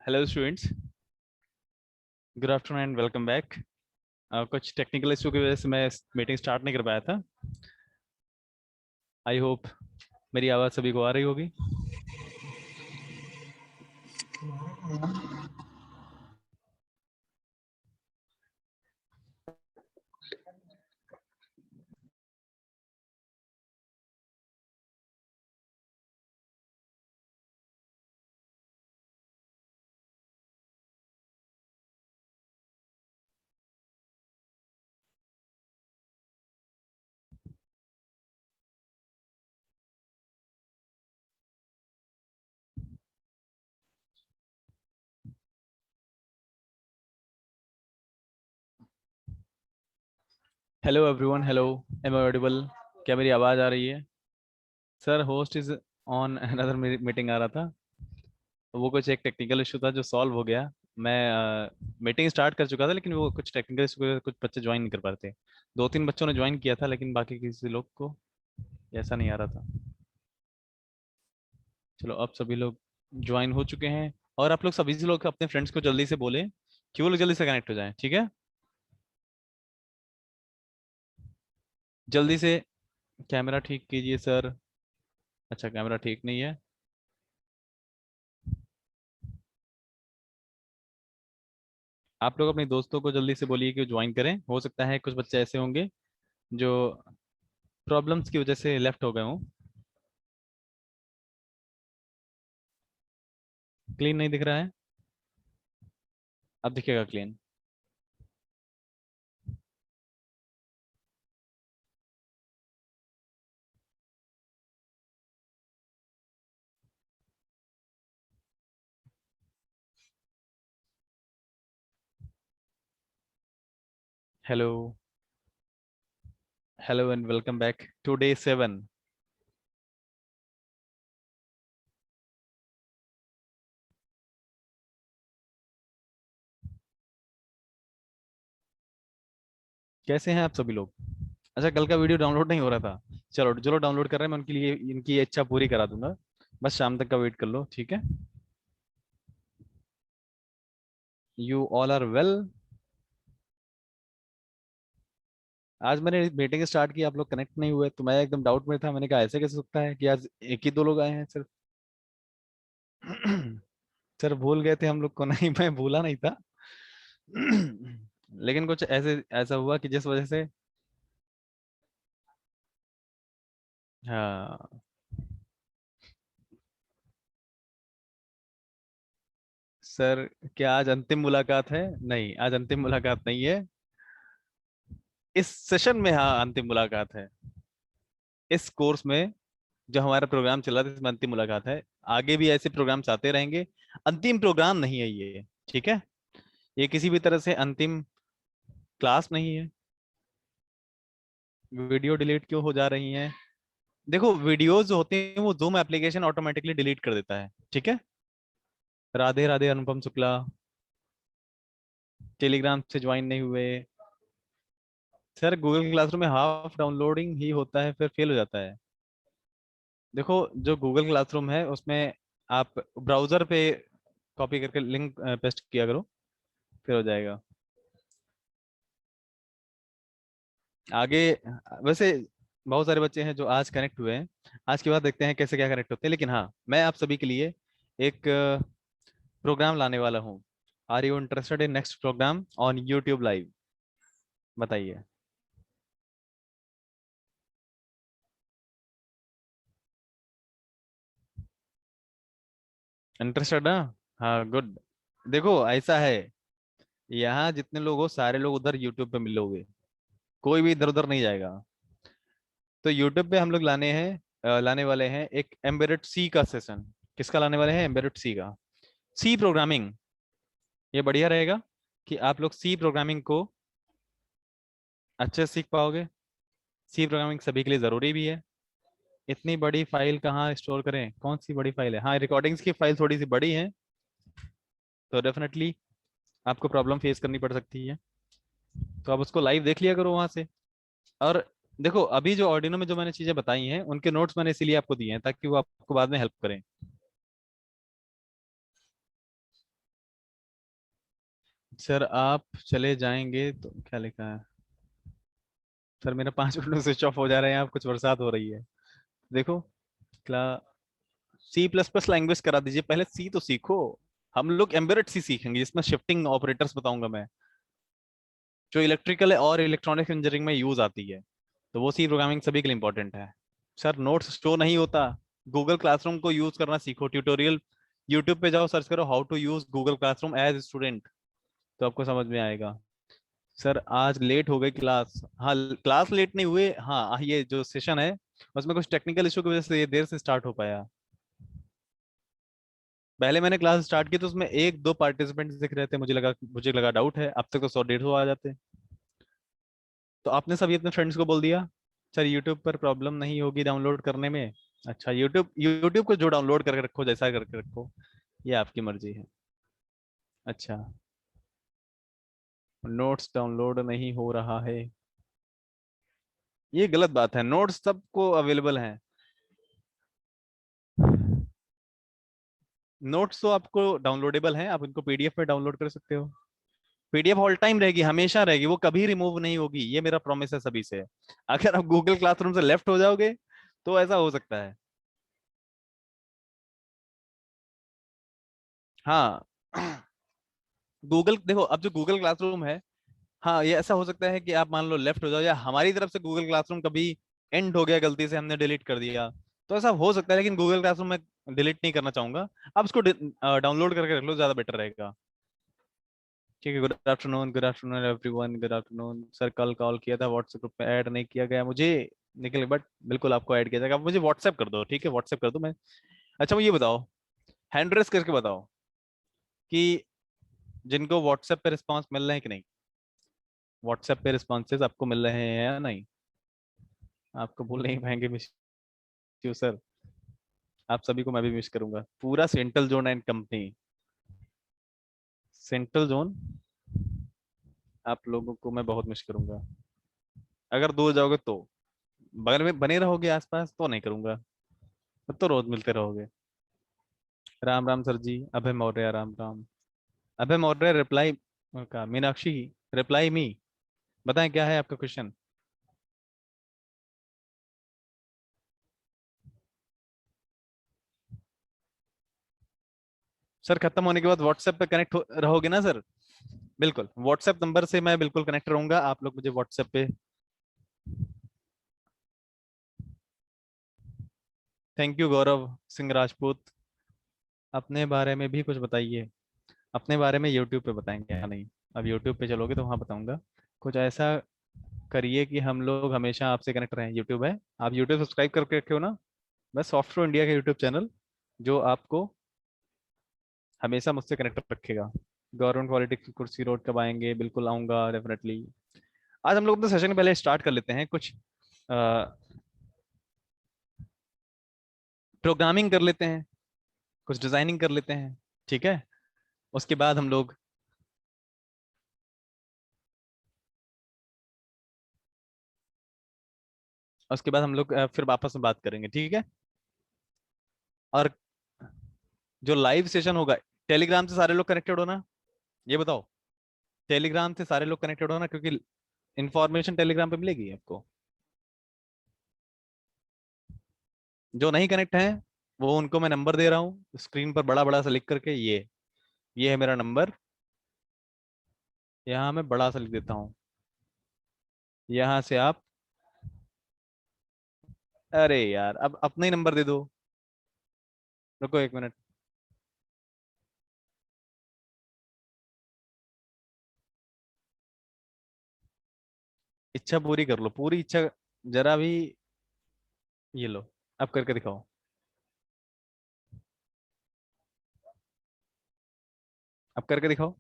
Hello students, good afternoon and welcome back. कुछ technical issue की वजह से मैं मीटिंग स्टार्ट नहीं कर पाया था। आई होप मेरी आवाज़ सभी को आ रही होगी। Hello everyone, hello. Am I audible? क्या मेरी आवाज़ आ रही है? Sir, host is on another meeting आ रहा था। वो कुछ एक टेक्निकल इशू था जो सॉल्व हो गया। मैं मीटिंग स्टार्ट कर चुका था, लेकिन वो कुछ टेक्निकल इशू की वजह से कुछ बच्चे ज्वाइन नहीं कर पा रहे थे। दो तीन बच्चों ने ज्वाइन किया था, लेकिन बाकी किसी लोग को ऐसा नहीं आ रहा था। चलो, अब सभी लोग ज्वाइन हो चुके हैं। और आप लोग सभी से लोग अपने फ्रेंड्स को जल्दी से बोलें कि वो लोग जल्दी से कनेक्ट हो जाएं, ठीक है? जल्दी से कैमरा ठीक कीजिए सर। अच्छा, कैमरा ठीक नहीं है। आप लोग अपने दोस्तों को जल्दी से बोलिए कि ज्वाइन करें। हो सकता है कुछ बच्चे ऐसे होंगे जो प्रॉब्लम्स की वजह से लेफ्ट हो गए हों। क्लीन नहीं दिख रहा है? अब दिखेगा clean. Hello, hello and welcome back to day 7। कैसे हैं आप सभी लोग? अच्छा, कल का वीडियो डाउनलोड नहीं हो रहा था। चलो, जो लोग डाउनलोड कर रहे हैं मैं उनके लिए इनकी इच्छा पूरी करा दूंगा। बस शाम तक का वेट कर लो, ठीक है? You all are well. आज मैंने मीटिंग स्टार्ट की, आप लोग कनेक्ट नहीं हुए तो मैं एकदम डाउट में था। मैंने कहा ऐसे कैसे सकता है कि आज एक ही दो लोग आए हैं सिर्फ। सर, भूल गए थे हम लोग को? नहीं, मैं भूला नहीं था। लेकिन कुछ ऐसे ऐसा हुआ कि जिस वजह से। हाँ सर, क्या आज अंतिम मुलाकात है? नहीं, आज अंतिम मुलाकात नहीं है। इस सेशन में हाँ अंतिम मुलाकात है। इस कोर्स में जो हमारा प्रोग्राम चल रहा था इसमें अंतिम मुलाकात है। आगे भी ऐसे प्रोग्राम्स आते रहेंगे। अंतिम प्रोग्राम नहीं है ये, ठीक है? ये किसी भी तरह से अंतिम क्लास नहीं है। वीडियो डिलीट क्यों हो जा रही हैं? देखो, वीडियोस जो होते हैं वो जूम एप्लीकेशन ऑटोमेटिकली डिलीट कर देता है, ठीक है? राधे राधे अनुपम शुक्ला। टेलीग्राम से ज्वाइन नहीं हुए? सर, गूगल क्लासरूम में हाफ डाउनलोडिंग ही होता है, फिर फेल हो जाता है। देखो, जो गूगल क्लासरूम है उसमें आप ब्राउजर पे कॉपी करके लिंक पेस्ट किया करो, फिर हो जाएगा आगे। वैसे बहुत सारे बच्चे हैं जो आज कनेक्ट हुए हैं। आज के बाद देखते हैं कैसे क्या कनेक्ट होते हैं। लेकिन हाँ, मैं आप सभी के लिए एक प्रोग्राम लाने वाला हूँ। Are you interested in next programme on YouTube live? बताइए। इंटरेस्टेड ना? हाँ, गुड। देखो, ऐसा है, यहाँ जितने लोग हो सारे लोग उधर यूट्यूब पे मिलोगे। कोई भी इधर उधर नहीं जाएगा। तो यूट्यूब पे हम लोग लाने वाले हैं एक एम्बेडेड सी का सेशन। किसका लाने वाले हैं? एम्बेडेड सी का। C programming. ये बढ़िया रहेगा कि आप लोग सी प्रोग्रामिंग को अच्छे से सीख पाओगे। सी प्रोग्रामिंग सभी के लिए ज़रूरी भी है। इतनी बड़ी फाइल कहाँ स्टोर करें? कौन सी बड़ी फाइल है? हाँ, रिकॉर्डिंग्स की फाइल थोड़ी सी बड़ी है, तो डेफिनेटली आपको प्रॉब्लम फेस करनी पड़ सकती है। तो आप उसको लाइव देख लिया करो वहां से। और देखो, अभी जो ऑर्डिनो में जो मैंने चीजें बताई हैं उनके नोट्स मैंने इसीलिए आपको दिए हैं ताकि वो आपको बाद में हेल्प करें। सर आप चले जाएंगे तो क्या लिखा है? सर मेरा 5 मिनट में स्विच ऑफ हो जा रहा है, यहाँ कुछ बरसात हो रही है। देखो, क्ला C++ लैंग्वेज करा दीजिए, पहले सी तो सीखो। हम लोग एम्बेडेड सी सीखेंगे जिसमें शिफ्टिंग ऑपरेटर्स बताऊंगा मैं, जो इलेक्ट्रिकल और इलेक्ट्रॉनिक्स इंजीनियरिंग में यूज आती है। तो वो सी प्रोग्रामिंग सभी के लिए इंपॉर्टेंट है। सर नोट्स स्टोर नहीं होता, गूगल क्लासरूम को यूज करना सीखो। ट्यूटोरियल यूट्यूब पे जाओ, सर्च करो how to use Google classroom as student, तो आपको समझ में आएगा। सर आज लेट हो गई क्लास। हाँ, क्लास लेट नहीं हुए, हाँ ये जो सेशन है उसमें कुछ टेक्निकल इशू की वजह से ये देर से स्टार्ट हो पाया। पहले मैंने क्लास स्टार्ट की तो उसमें एक दो पार्टिसिपेंट दिख रहे थे, मुझे लगा डाउट है, अब तक तो 100 150 आ जाते। तो आपने सभी अपने फ्रेंड्स को बोल दिया? सर यूट्यूब पर प्रॉब्लम नहीं होगी डाउनलोड करने में? अच्छा, यूट्यूब यूट्यूब को जो डाउनलोड करके रखो, जैसा करके रखो, ये आपकी मर्जी है। अच्छा, नोट्स डाउनलोड नहीं हो रहा है, ये गलत बात है, नोट्स सबको अवेलेबल हैं। नोट्स तो आपको डाउनलोडेबल हैं, आप इनको पीडीएफ में डाउनलोड कर सकते हो। पीडीएफ ऑल टाइम रहेगी, हमेशा रहेगी, वो कभी रिमूव नहीं होगी, ये मेरा प्रॉमिस है सभी से। अगर आप गूगल क्लासरूम से लेफ्ट हो जाओगे तो ऐसा हो सकता है। हाँ। गूगल देखो, अब जो गूगल क्लासरूम है, हाँ ये ऐसा हो सकता है कि आप मान लो लेफ्ट हो जाओ, या हमारी तरफ से गूगल क्लासरूम कभी एंड हो गया गलती से, हमने डिलीट कर दिया, तो ऐसा हो सकता है, लेकिन गूगल क्लासरूम में डिलीट नहीं करना चाहूंगा। आप उसको डाउनलोड करके रख लो, ज्यादा बेटर रहेगा। ठीक है, good afternoon everyone, good afternoon sir. कल कॉल किया था, व्हाट्सएप ग्रुप में ऐड नहीं किया गया मुझे, निकल, बट बिल्कुल आपको ऐड किया जाएगा, आप मुझे व्हाट्सएप कर दो, ठीक है, व्हाट्सएप कर दो मैं। अच्छा मुझे ये बताओ, हैंड रेस करके बताओ कि जिनको व्हाट्सएप पे रिस्पांस मिल रहे हैं कि नहीं, व्हाट्सएप पे रिस्पॉन्सेज आपको मिल रहे हैं या नहीं? आपको भूल नहीं पाएंगे, मिस यू सर। आप सभी को मैं भी मिस करूंगा, पूरा central zone and company. Central zone, आप लोगों को मैं बहुत मिस करूंगा। अगर दूर जाओगे तो, बगल में बने रहोगे आसपास तो नहीं करूंगा, तब तो रोज मिलते रहोगे। राम राम सर जी, अभय मौर्य, राम राम। अभय मौर्य रिप्लाई का, मीनाक्षी रिप्लाई मी, बताएं क्या है आपका क्वेश्चन? सर खत्म होने के बाद व्हाट्सएप पे कनेक्ट रहोगे ना सर? बिल्कुल, व्हाट्सएप नंबर से मैं बिल्कुल कनेक्ट रहूंगा, आप लोग मुझे व्हाट्सएप पे। Thank you Gaurav Singh Rajput. अपने बारे में भी कुछ बताइए, अपने बारे में यूट्यूब पे बताएंगे या नहीं? अब यूट्यूब पे चलोगे तो वहां बताऊंगा। कुछ ऐसा करिए कि हम लोग हमेशा आपसे कनेक्ट रहें। यूट्यूब है, आप यूट्यूब सब्सक्राइब करके रखे हो ना? बस सॉफ्टवेयर इंडिया का यूट्यूब चैनल, जो आपको हमेशा मुझसे कनेक्ट रखेगा। गवर्नमेंट पॉलिटिक्स कुर्सी रोड कब आएंगे? बिल्कुल आऊंगा डेफिनेटली। आज हम लोग अपने सेशन पहले स्टार्ट कर लेते हैं, कुछ प्रोग्रामिंग कर लेते हैं, कुछ डिजाइनिंग कर लेते हैं, ठीक है? उसके बाद हम लोग, फिर वापस में बात करेंगे, ठीक है? और जो लाइव सेशन होगा, टेलीग्राम से सारे लोग कनेक्टेड हो ना? ये बताओ, टेलीग्राम से सारे लोग कनेक्टेड हो ना, क्योंकि इंफॉर्मेशन टेलीग्राम पे मिलेगी आपको। जो नहीं कनेक्ट है, वो उनको मैं नंबर दे रहा हूँ स्क्रीन पर बड़ा बड़ा सा लिख करके, ये है मेरा नंबर, यहाँ मैं बड़ा सा लिख देता हूँ, यहाँ से आप, अरे यार अब अपना ही नंबर दे दो। रुको 1 मिनट, इच्छा पूरी कर लो, पूरी इच्छा जरा भी। ये लो, अब करके दिखाओ, अब करके दिखाओ।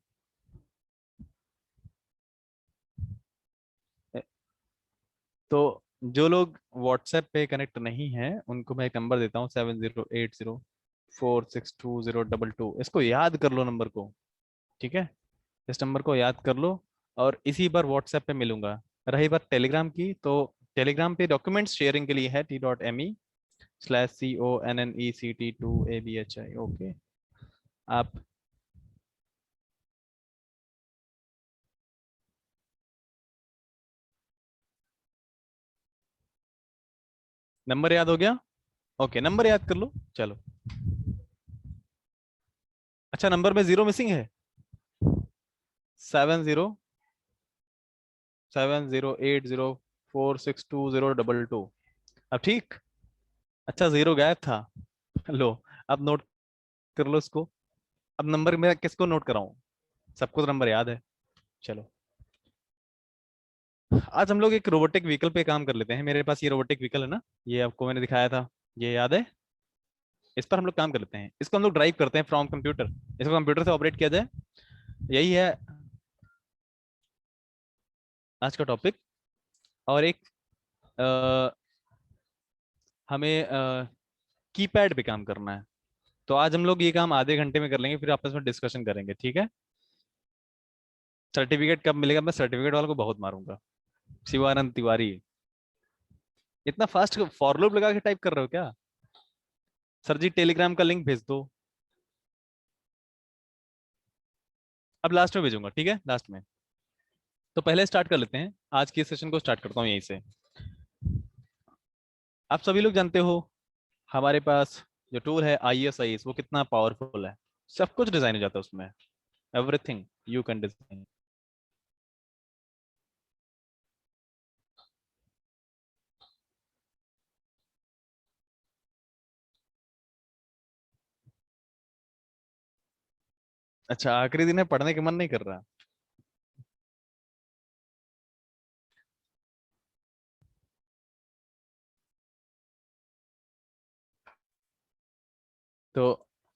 तो जो लोग व्हाट्सएप पे कनेक्ट नहीं हैं उनको मैं एक नंबर देता हूँ, 7080462022, इसको याद कर लो नंबर को, ठीक है? इस नंबर को याद कर लो, और इसी पर व्हाट्सएप पे मिलूंगा। रही बात टेलीग्राम की, तो टेलीग्राम पे डॉक्यूमेंट्स शेयरिंग के लिए है t.me/connect2abhi, ओके? आप नंबर याद हो गया? ओके, नंबर याद कर लो। चलो। अच्छा, नंबर में जीरो मिसिंग है। 707080462022। अब ठीक। अच्छा, जीरो गायब था। लो, अब नोट कर लो इसको। अब नंबर मैं किसको नोट कराऊं? सबको तो नंबर याद है। चलो, आज हम लोग एक रोबोटिक व्हीकल पे काम कर लेते हैं। मेरे पास ये रोबोटिक व्हीकल है ना, ये आपको मैंने दिखाया था, ये याद है? इस पर हम लोग काम कर लेते हैं। इसको हम लोग ड्राइव करते हैं फ्रॉम कंप्यूटर। इसको कंप्यूटर से ऑपरेट किया जाए, यही है आज का टॉपिक। और एक अ, हमें कीपैड पे काम करना है। तो आज हम लोग ये काम आधे घंटे में कर लेंगे, फिर आपस में डिस्कशन करेंगे, ठीक है? सर्टिफिकेट कब मिलेगा? मैं सर्टिफिकेट वालों को बहुत मारूंगा। शिवानंद तिवारी। इतना फास्ट फॉर लूप लगा के टाइप कर रहे हो क्या? सर जी, टेलीग्राम का लिंक भेज दो। अब लास्ट में भेजूंगा, ठीक है, लास्ट में। तो पहले स्टार्ट कर लेते हैं, आज की सेशन को स्टार्ट करता हूँ यहीं से। आप सभी लोग जानते हो, हमारे पास जो टूल है ISIS, वो कितना पावरफुल है। सब कुछ डिजाइन हो जाता है उसमें। Everything you can design. अच्छा, आखिरी दिन है, पढ़ने का मन नहीं कर रहा? तो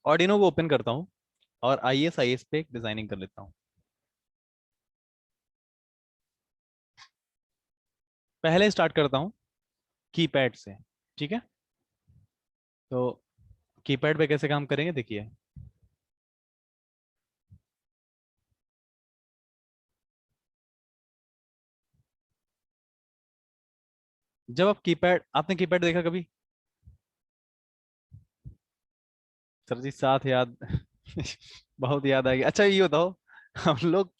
ऑर्डिनो को ओपन करता हूँ और ISIS पे एक डिजाइनिंग कर लेता हूँ। पहले स्टार्ट करता हूँ कीपैड से, ठीक है? तो कीपैड पे कैसे काम करेंगे, देखिए। जब आप कीपैड, आपने कीपैड देखा कभी? सर जी, साथ याद। बहुत याद आएगी। अच्छा, ये बताओ, हम लोग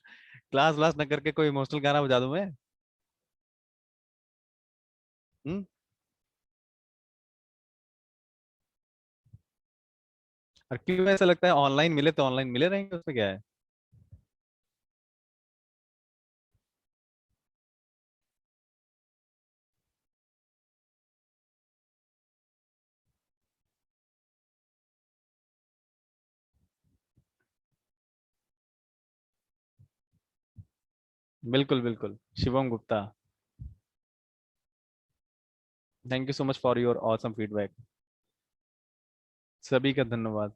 क्लास व्लास न करके कोई इमोशनल गाना बजा दूं मैं? हम्म? और क्यों ऐसा लगता है ऑनलाइन मिले तो ऑनलाइन मिले रहेंगे, उसमें क्या है? बिल्कुल बिल्कुल, Shivam Gupta. Thank you so much for your awesome feedback. सभी का धन्यवाद।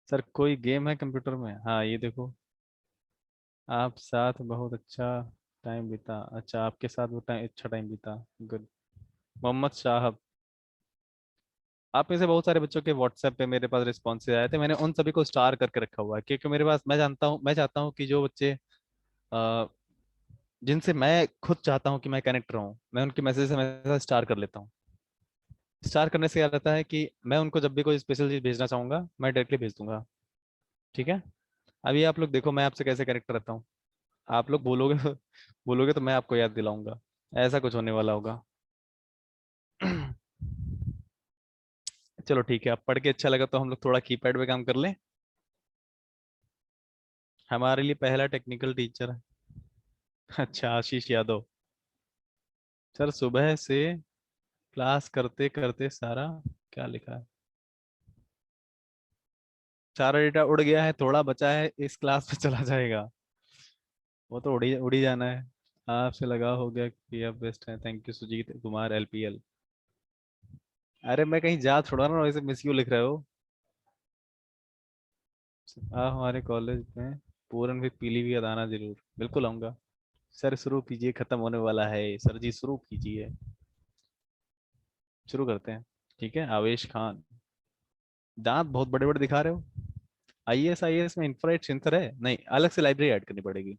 सर, कोई गेम है कंप्यूटर में? हाँ, ये देखो। आप साथ बहुत अच्छा टाइम बीता। अच्छा, आपके साथ वो टाइम, अच्छा टाइम बीता। गुड। मोहम्मद साहब, आप में से बहुत सारे बच्चों के व्हाट्सएप पे मेरे पास रिस्पॉन्सेज आए थे। मैंने उन सभी को स्टार करके रखा हुआ है, क्योंकि मेरे पास, मैं चाहता हूँ कि जो बच्चे अ, जिनसे मैं खुद चाहता हूँ कि मैं कनेक्ट रहूँ, मैं उनके मैसेज हमेशा स्टार कर लेता हूँ। स्टार करने से क्या रहता है कि मैं उनको जब भी कोई स्पेशल चीज भेजना चाहूंगा, मैं डायरेक्टली भेज दूंगा। ठीक है? अभी आप लोग देखो मैं आपसे कैसे कनेक्ट रहता हूँ। आप लोग बोलोगे बोलोगे तो मैं आपको याद दिलाऊंगा। ऐसा कुछ होने वाला होगा। चलो ठीक है, आप पढ़ के अच्छा लगा तो हम लोग थोड़ा कीपैड पे काम कर लें। हमारे लिए पहला टेक्निकल टीचर है। अच्छा, आशीष यादव। सर, सुबह से क्लास करते करते सारा, क्या लिखा है? सारा डेटा उड़ गया है, थोड़ा बचा है, इस क्लास पे चला जाएगा। वो तो उड़ी जाना है। आपसे लगा हो गया कि आप बेस्ट है। Thank you Sujit Kumar LPL। अरे मैं कहीं जा थोड़ा ना, वैसे मिस यू लिख रहे हो। आप हमारे कॉलेज में पूरन विद पीलीभीत आना जरूर। बिल्कुल आऊंगा। सर शुरू कीजिए, खत्म होने वाला है। सर जी शुरू कीजिए। शुरू करते हैं। ठीक है, आवेश खान। दांत बहुत बड़े बड़े दिखा रहे हो। ISIS में इंफ्रारेड सेंसर है? नहीं, अलग से लाइब्रेरी ऐड करनी पड़ेगी।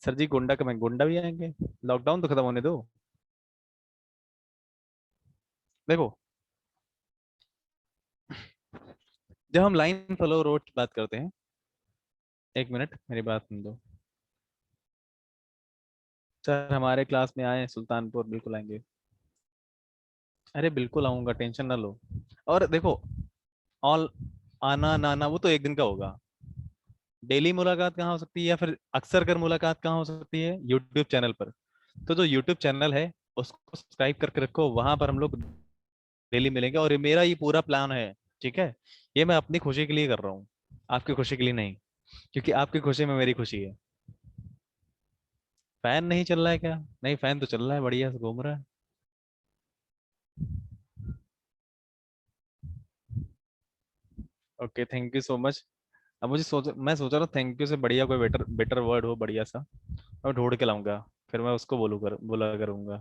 सर जी, गोंडा का मैं गोंडा भी आएंगे। लॉकडाउन तो खत्म होने दो। देखो, जब हम लाइन फ्लो रोड की बात करते हैं, एक मिनट मेरी बात सुन दो। सर, हमारे क्लास में आए सुल्तानपुर, बिल्कुल आएंगे। अरे बिल्कुल आऊंगा, टेंशन ना लो। और देखो, ऑल आना ना आना वो तो एक दिन का होगा। डेली मुलाकात कहाँ हो सकती है, या फिर अक्सर कर मुलाकात कहाँ हो सकती है? यूट्यूब चैनल पर। तो जो यूट्यूब चैनल है उसको सब्सक्राइब करके रखो, वहां पर हम लोग डेली मिलेंगे। और ये मेरा ये पूरा प्लान है, ठीक है? ये मैं अपनी खुशी के लिए कर रहा हूँ, आपकी खुशी के लिए नहीं। क्योंकि आपकी खुशी में मेरी खुशी है। फैन नहीं चल रहा है क्या? नहीं, फैन तो चल रहा है, बढ़िया से घूम रहा है। Okay, thank you so much. अब मैं सोच रहा हूँ थैंक यू से बढ़िया कोई बेटर बेटर वर्ड हो, बढ़िया सा। मैं ढूंढ के लाऊंगा, फिर मैं उसको बोला करूंगा।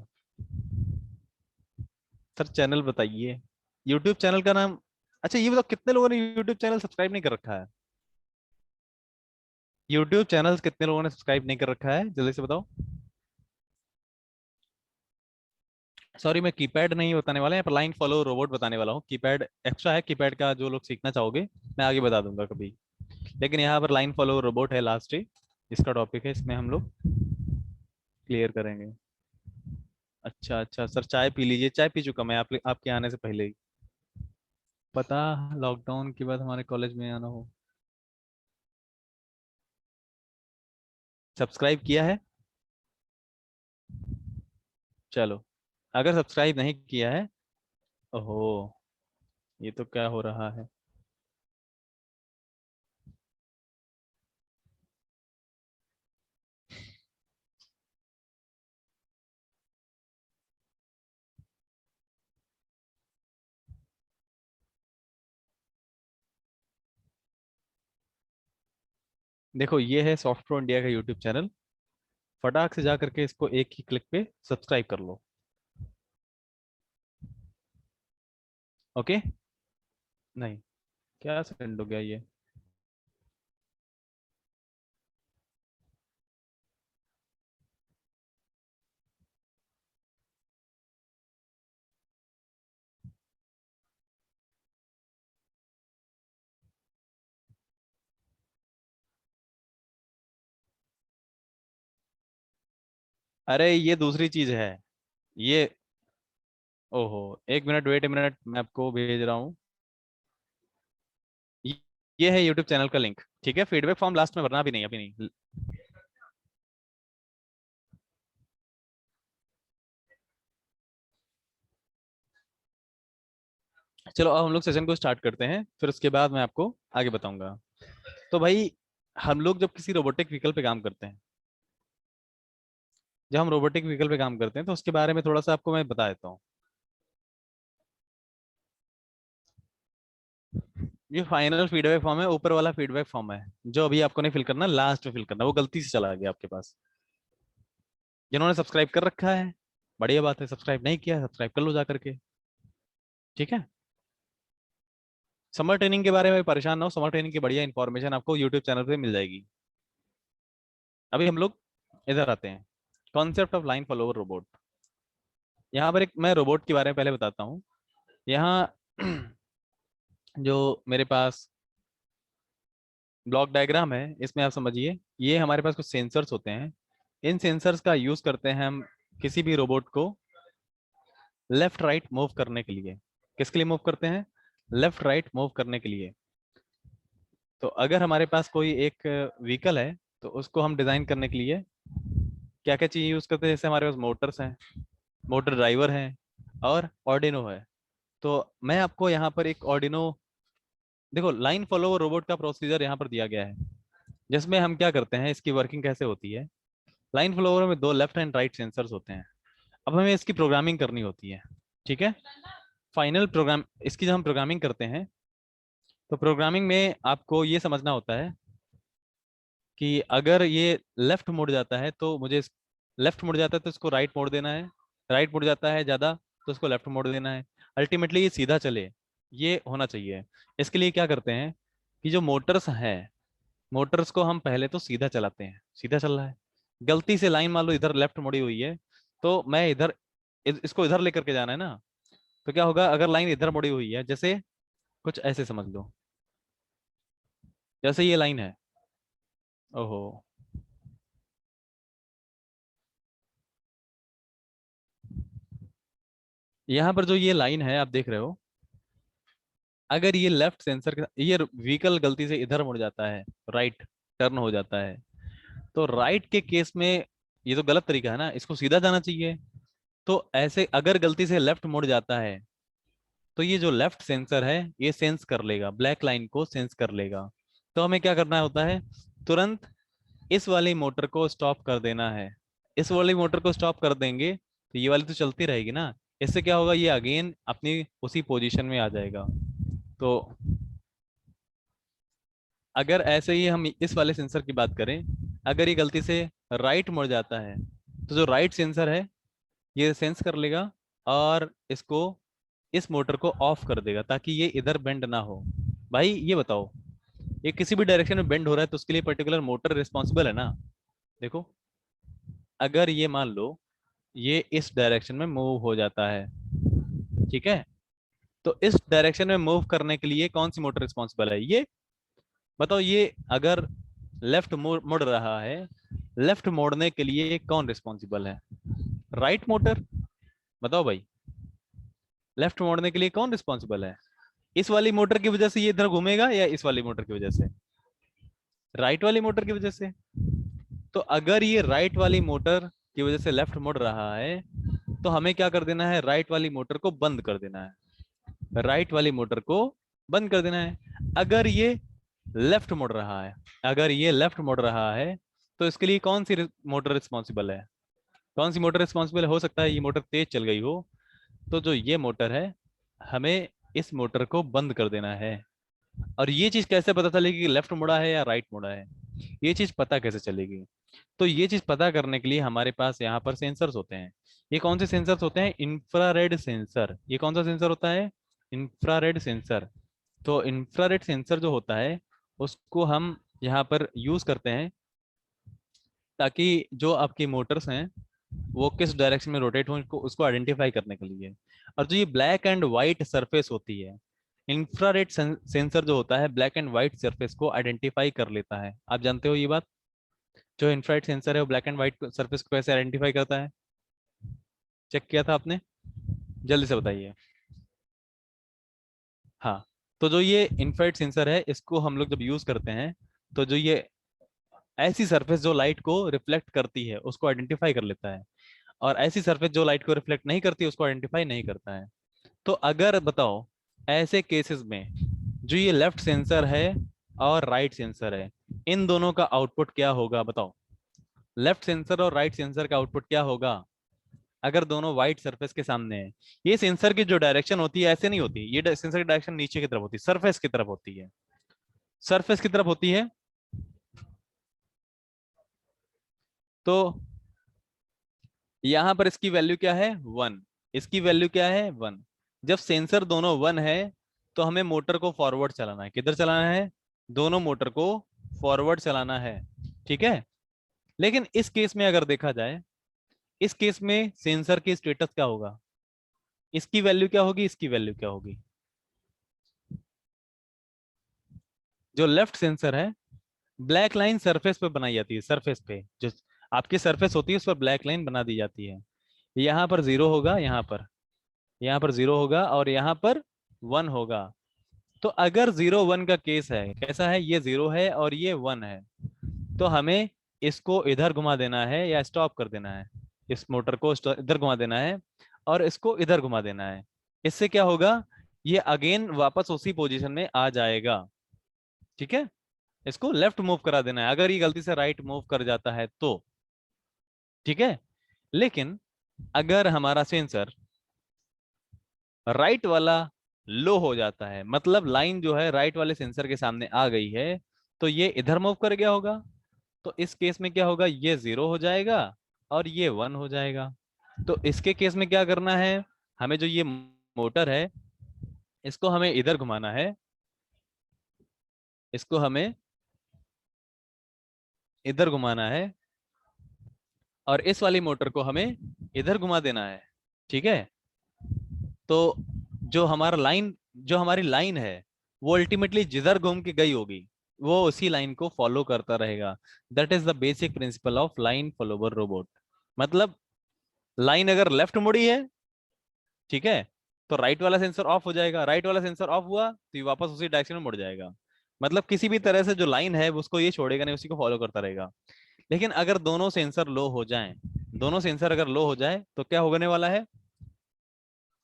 सर चैनल बताइए, यूट्यूब चैनल का नाम। अच्छा ये बताओ, कितने लोगों ने यूट्यूब चैनल सब्सक्राइब नहीं कर रखा है? यूट्यूब चैनल कितने लोगों ने सब्सक्राइब नहीं कर रखा है, जल्दी से बताओ। सॉरी, मैं कीपैड नहीं बताने वाला, यहाँ पर लाइन फॉलो रोबोट बताने वाला हूँ। कीपैड एक्स्ट्रा है, कीपैड का जो लोग सीखना चाहोगे मैं आगे बता दूंगा कभी। लेकिन यहाँ पर लाइन फॉलो रोबोट है, लास्ट ही इसका टॉपिक है, इसमें हम लोग क्लियर करेंगे। अच्छा अच्छा सर, चाय पी लीजिए। चाय पी चुका मैं आपके आने से पहले ही। पता, लॉकडाउन के बाद हमारे कॉलेज में आना हो। सब्सक्राइब किया है? चलो, अगर सब्सक्राइब नहीं किया है, ओहो, ये तो क्या हो रहा है। देखो, ये है सॉफ्ट प्रो इंडिया का यूट्यूब चैनल। फटाक से जा करके इसको एक ही क्लिक पे सब्सक्राइब कर लो। ओके। नहीं, क्या सेंड हो गया ये? अरे ये दूसरी चीज है ये। ओहो, एक मिनट, वेट ए मिनट, मैं आपको भेज रहा हूँ। ये ये है यूट्यूब चैनल का लिंक, ठीक है? फीडबैक फॉर्म लास्ट में भरना, अभी नहीं, अभी नहीं। चलो अब हम लोग सेशन को स्टार्ट करते हैं, फिर उसके बाद मैं आपको आगे बताऊंगा। तो भाई, हम लोग जब किसी रोबोटिक व्हीकल पे काम करते हैं, जब हम रोबोटिक व्हीकल पे काम करते हैं, तो उसके बारे में थोड़ा सा आपको मैं बता देता हूँ। ये फाइनल फीडबैक फॉर्म है, ऊपर वाला फीडबैक फॉर्म है, जो अभी आपको नहीं फिल करना, लास्ट में फिल करना, वो गलती से चला गया आपके पास। जिन्होंने सब्सक्राइब कर रखा है, बढ़िया बात है। सब्सक्राइब नहीं किया, सब्सक्राइब कर लो जा करके, ठीक है? समर ट्रेनिंग के बारे में परेशान ना हो, समर ट्रेनिंग की बढ़िया इंफॉर्मेशन आपको यूट्यूब चैनल पे मिल जाएगी। अभी हम लोग इधर आते हैं, concept of line follower robot. यहाँ पर एक मैं रोबोट के बारे में पहले बताता हूँ। यहाँ जो मेरे पास ब्लॉक डायग्राम है, इसमें आप समझिए, ये हमारे पास कुछ सेंसर्स होते हैं। इन सेंसर्स का यूज करते हैं हम किसी भी रोबोट को लेफ्ट राइट मूव करने के लिए। किसके लिए मूव करते हैं? लेफ्ट राइट मूव करने के लिए। तो अगर हमारे पास कोई एक व्हीकल है, तो उसको हम डिजाइन करने के लिए क्या क्या चीज यूज करते हैं? जैसे हमारे पास मोटर्स हैं, मोटर ड्राइवर हैं, और ऑर्डिनो है। तो मैं आपको यहाँ पर एक ऑर्डिनो, देखो लाइन फॉलोवर रोबोट का प्रोसीजर यहाँ पर दिया गया है, जिसमें हम क्या करते हैं, इसकी वर्किंग कैसे होती है। लाइन फॉलोवर में दो लेफ्ट एंड राइट सेंसर्स होते हैं। अब हमें इसकी प्रोग्रामिंग करनी होती है, ठीक है? फाइनल प्रोग्राम इसकी जब हम प्रोग्रामिंग करते हैं, तो प्रोग्रामिंग में आपको ये समझना होता है कि अगर ये लेफ्ट मुड़ जाता है तो मुझे लेफ्ट मुड़ जाता है तो इसको राइट मोड़ देना है। राइट मुड़ जाता है ज्यादा, तो इसको लेफ्ट मोड़ देना है। अल्टीमेटली ये सीधा चले, ये होना चाहिए। इसके लिए क्या करते हैं कि जो मोटर्स हैं, मोटर्स को हम पहले तो सीधा चलाते हैं। सीधा चल रहा है, गलती से लाइन मान लो इधर लेफ्ट मुड़ी हुई है, तो मैं इधर इसको इधर लेकर के जाना है ना। तो क्या होगा, अगर लाइन इधर मुड़ी हुई है, जैसे कुछ ऐसे समझ लो, जैसे ये लाइन है। ओहो, यहाँ पर जो ये लाइन है आप देख रहे हो, अगर ये लेफ्ट सेंसर ये व्हीकल गलती से इधर मुड़ जाता है, राइट टर्न हो जाता है, तो राइट के केस में ये तो गलत तरीका है ना, इसको सीधा जाना चाहिए। तो ऐसे अगर गलती से लेफ्ट मुड़ जाता है तो ये जो लेफ्ट सेंसर है ये सेंस कर लेगा, ब्लैक लाइन को सेंस कर लेगा। तो हमें क्या करना होता है, तुरंत इस वाली मोटर को स्टॉप कर देना है। इस वाली मोटर को स्टॉप कर देंगे तो ये वाली तो चलती रहेगी ना, इससे क्या होगा, ये अगेन अपनी उसी पोजीशन में आ जाएगा। तो अगर ऐसे ही हम इस वाले सेंसर की बात करें, अगर ये गलती से राइट मुड़ जाता है तो जो राइट सेंसर है ये सेंस कर लेगा और इसको, इस मोटर को ऑफ कर देगा ताकि ये इधर बेंड ना हो। भाई ये बताओ, ये किसी भी डायरेक्शन में बेंड हो रहा है तो उसके लिए पर्टिकुलर मोटर रिस्पॉन्सिबल है ना। देखो, अगर ये मान लो ये इस डायरेक्शन में मूव हो जाता है, ठीक है, तो इस डायरेक्शन में मूव करने के लिए कौन सी मोटर रिस्पॉन्सिबल है, ये बताओ। ये अगर लेफ्ट मुड़ रहा है, लेफ्ट मोड़ने के लिए कौन रिस्पॉन्सिबल है, राइट मोटर। बताओ भाई, लेफ्ट मोड़ने के लिए कौन रिस्पॉन्सिबल है, इस वाली मोटर की वजह से ये इधर घूमेगा या इस वाली मोटर की वजह से, राइट वाली मोटर की वजह से। तो अगर ये राइट वाली मोटर की वजह से लेफ्ट मुड़ रहा है तो हमें क्या कर देना है, राइट वाली मोटर को बंद कर देना है, राइट वाली मोटर को बंद कर देना है। अगर ये लेफ्ट मुड़ रहा है, अगर ये लेफ्ट मुड़ रहा है तो इसके लिए कौन सी मोटर रिस्पॉन्सिबल है, कौन सी मोटर रिस्पॉन्सिबल हो सकता है, ये मोटर तेज चल गई हो, तो जो ये मोटर है हमें इस मोटर को बंद कर देना है। और ये चीज कैसे पता चलेगी कि लेफ्ट मुड़ा है या राइट मुड़ा है, ये चीज पता कैसे चलेगी, तो ये चीज पता करने के लिए हमारे पास यहाँ पर सेंसर्स होते हैं। ये कौन से सेंसर्स होते हैं, इंफ्रारेड सेंसर। ये कौन सा सेंसर होता है, इंफ्रारेड सेंसर। तो इंफ्रारेड सेंसर जो होता है उसको हम यहाँ पर यूज करते हैं ताकि जो आपकी मोटर्स हैं वो किस डायरेक्शन में रोटेट हो उसको आइडेंटिफाई करने के लिए। और जो ये ब्लैक एंड व्हाइट सरफेस होती है, इंफ्रारेड सेंसर जो होता है ब्लैक एंड व्हाइट सरफेस को आइडेंटिफाई कर लेता है। आप जानते हो ये बात, जो इंफ्रारेड सेंसर है वो ब्लैक एंड व्हाइट सरफेस को कैसे आइडेंटिफाई करता है, चेक किया था आपने, जल्दी से बताइए। हाँ, तो जो ये इंफ्रारेड सेंसर है इसको हम लोग जब यूज करते हैं तो जो ये ऐसी सरफेस जो लाइट को रिफ्लेक्ट करती है उसको आइडेंटिफाई कर लेता है, और ऐसी सरफेस जो लाइट को रिफ्लेक्ट नहीं करती उसको आइडेंटिफाई नहीं करता है। तो अगर बताओ ऐसे केसेस में जो ये लेफ्ट सेंसर है और राइट सेंसर है, इन दोनों का आउटपुट क्या होगा बताओ, लेफ्ट सेंसर और राइट सेंसर का आउटपुट क्या होगा अगर दोनों व्हाइट सरफेस के सामने है। ये सेंसर की जो डायरेक्शन होती है ऐसे नहीं होती, ये सेंसर की डायरेक्शन नीचे की तरफ होती है, सरफेस की तरफ होती है, सरफेस की तरफ होती है। तो यहां पर इसकी वैल्यू क्या है, 1। इसकी वैल्यू क्या है, 1। जब सेंसर दोनों 1 है तो हमें मोटर को फॉरवर्ड चलाना है, किधर चलाना है, दोनों मोटर को फॉरवर्ड चलाना है, ठीक है। लेकिन इस केस में अगर देखा जाए, इस केस में सेंसर की स्टेटस क्या होगा, इसकी वैल्यू क्या होगी, इसकी वैल्यू क्या होगी। जो लेफ्ट सेंसर है, ब्लैक लाइन सरफेस पे बनाई जाती है, सरफेस पे जो आपकी सरफेस होती है उस पर ब्लैक लाइन बना दी जाती है। यहाँ पर जीरो होगा, यहाँ पर जीरो होगा और यहाँ पर 1 होगा। तो अगर 0 1 का केस है, कैसा है, ये 0 है और ये 1 है, तो हमें इसको इधर घुमा देना है या स्टॉप कर देना है, इस मोटर को इधर घुमा देना है और इसको इधर घुमा देना है। इससे क्या होगा, ये अगेन वापस उसी पोजीशन में आ जाएगा, ठीक है। इसको लेफ्ट मूव करा देना है, अगर ये गलती से राइट मूव कर जाता है तो, ठीक है। लेकिन अगर हमारा सेंसर राइट वाला लो हो जाता है, मतलब लाइन जो है राइट वाले सेंसर के सामने आ गई है, तो ये इधर मूव कर गया होगा। तो इस केस में क्या होगा, ये 0 हो जाएगा और ये 1 हो जाएगा। तो इसके केस में क्या करना है, हमें जो ये मोटर है इसको हमें इधर घुमाना है, इसको हमें इधर घुमाना है और इस वाली मोटर को हमें इधर घुमा देना है, ठीक है। तो जो हमारी लाइन है वो अल्टीमेटली जिधर घूम के गई होगी वो उसी लाइन को फॉलो करता रहेगा। That is the basic principle of line follower robot. मतलब लाइन अगर लेफ्ट मुड़ी है ठीक है, तो राइट वाला सेंसर ऑफ हो जाएगा, राइट वाला सेंसर ऑफ हुआ तो ये वापस उसी डायरेक्शन में मुड़ जाएगा। मतलब किसी भी तरह से जो लाइन है उसको ये छोड़ेगा नहीं, उसी को फॉलो करता रहेगा। लेकिन अगर दोनों सेंसर लो हो जाएं, दोनों सेंसर अगर लो हो जाए तो क्या होने वाला है?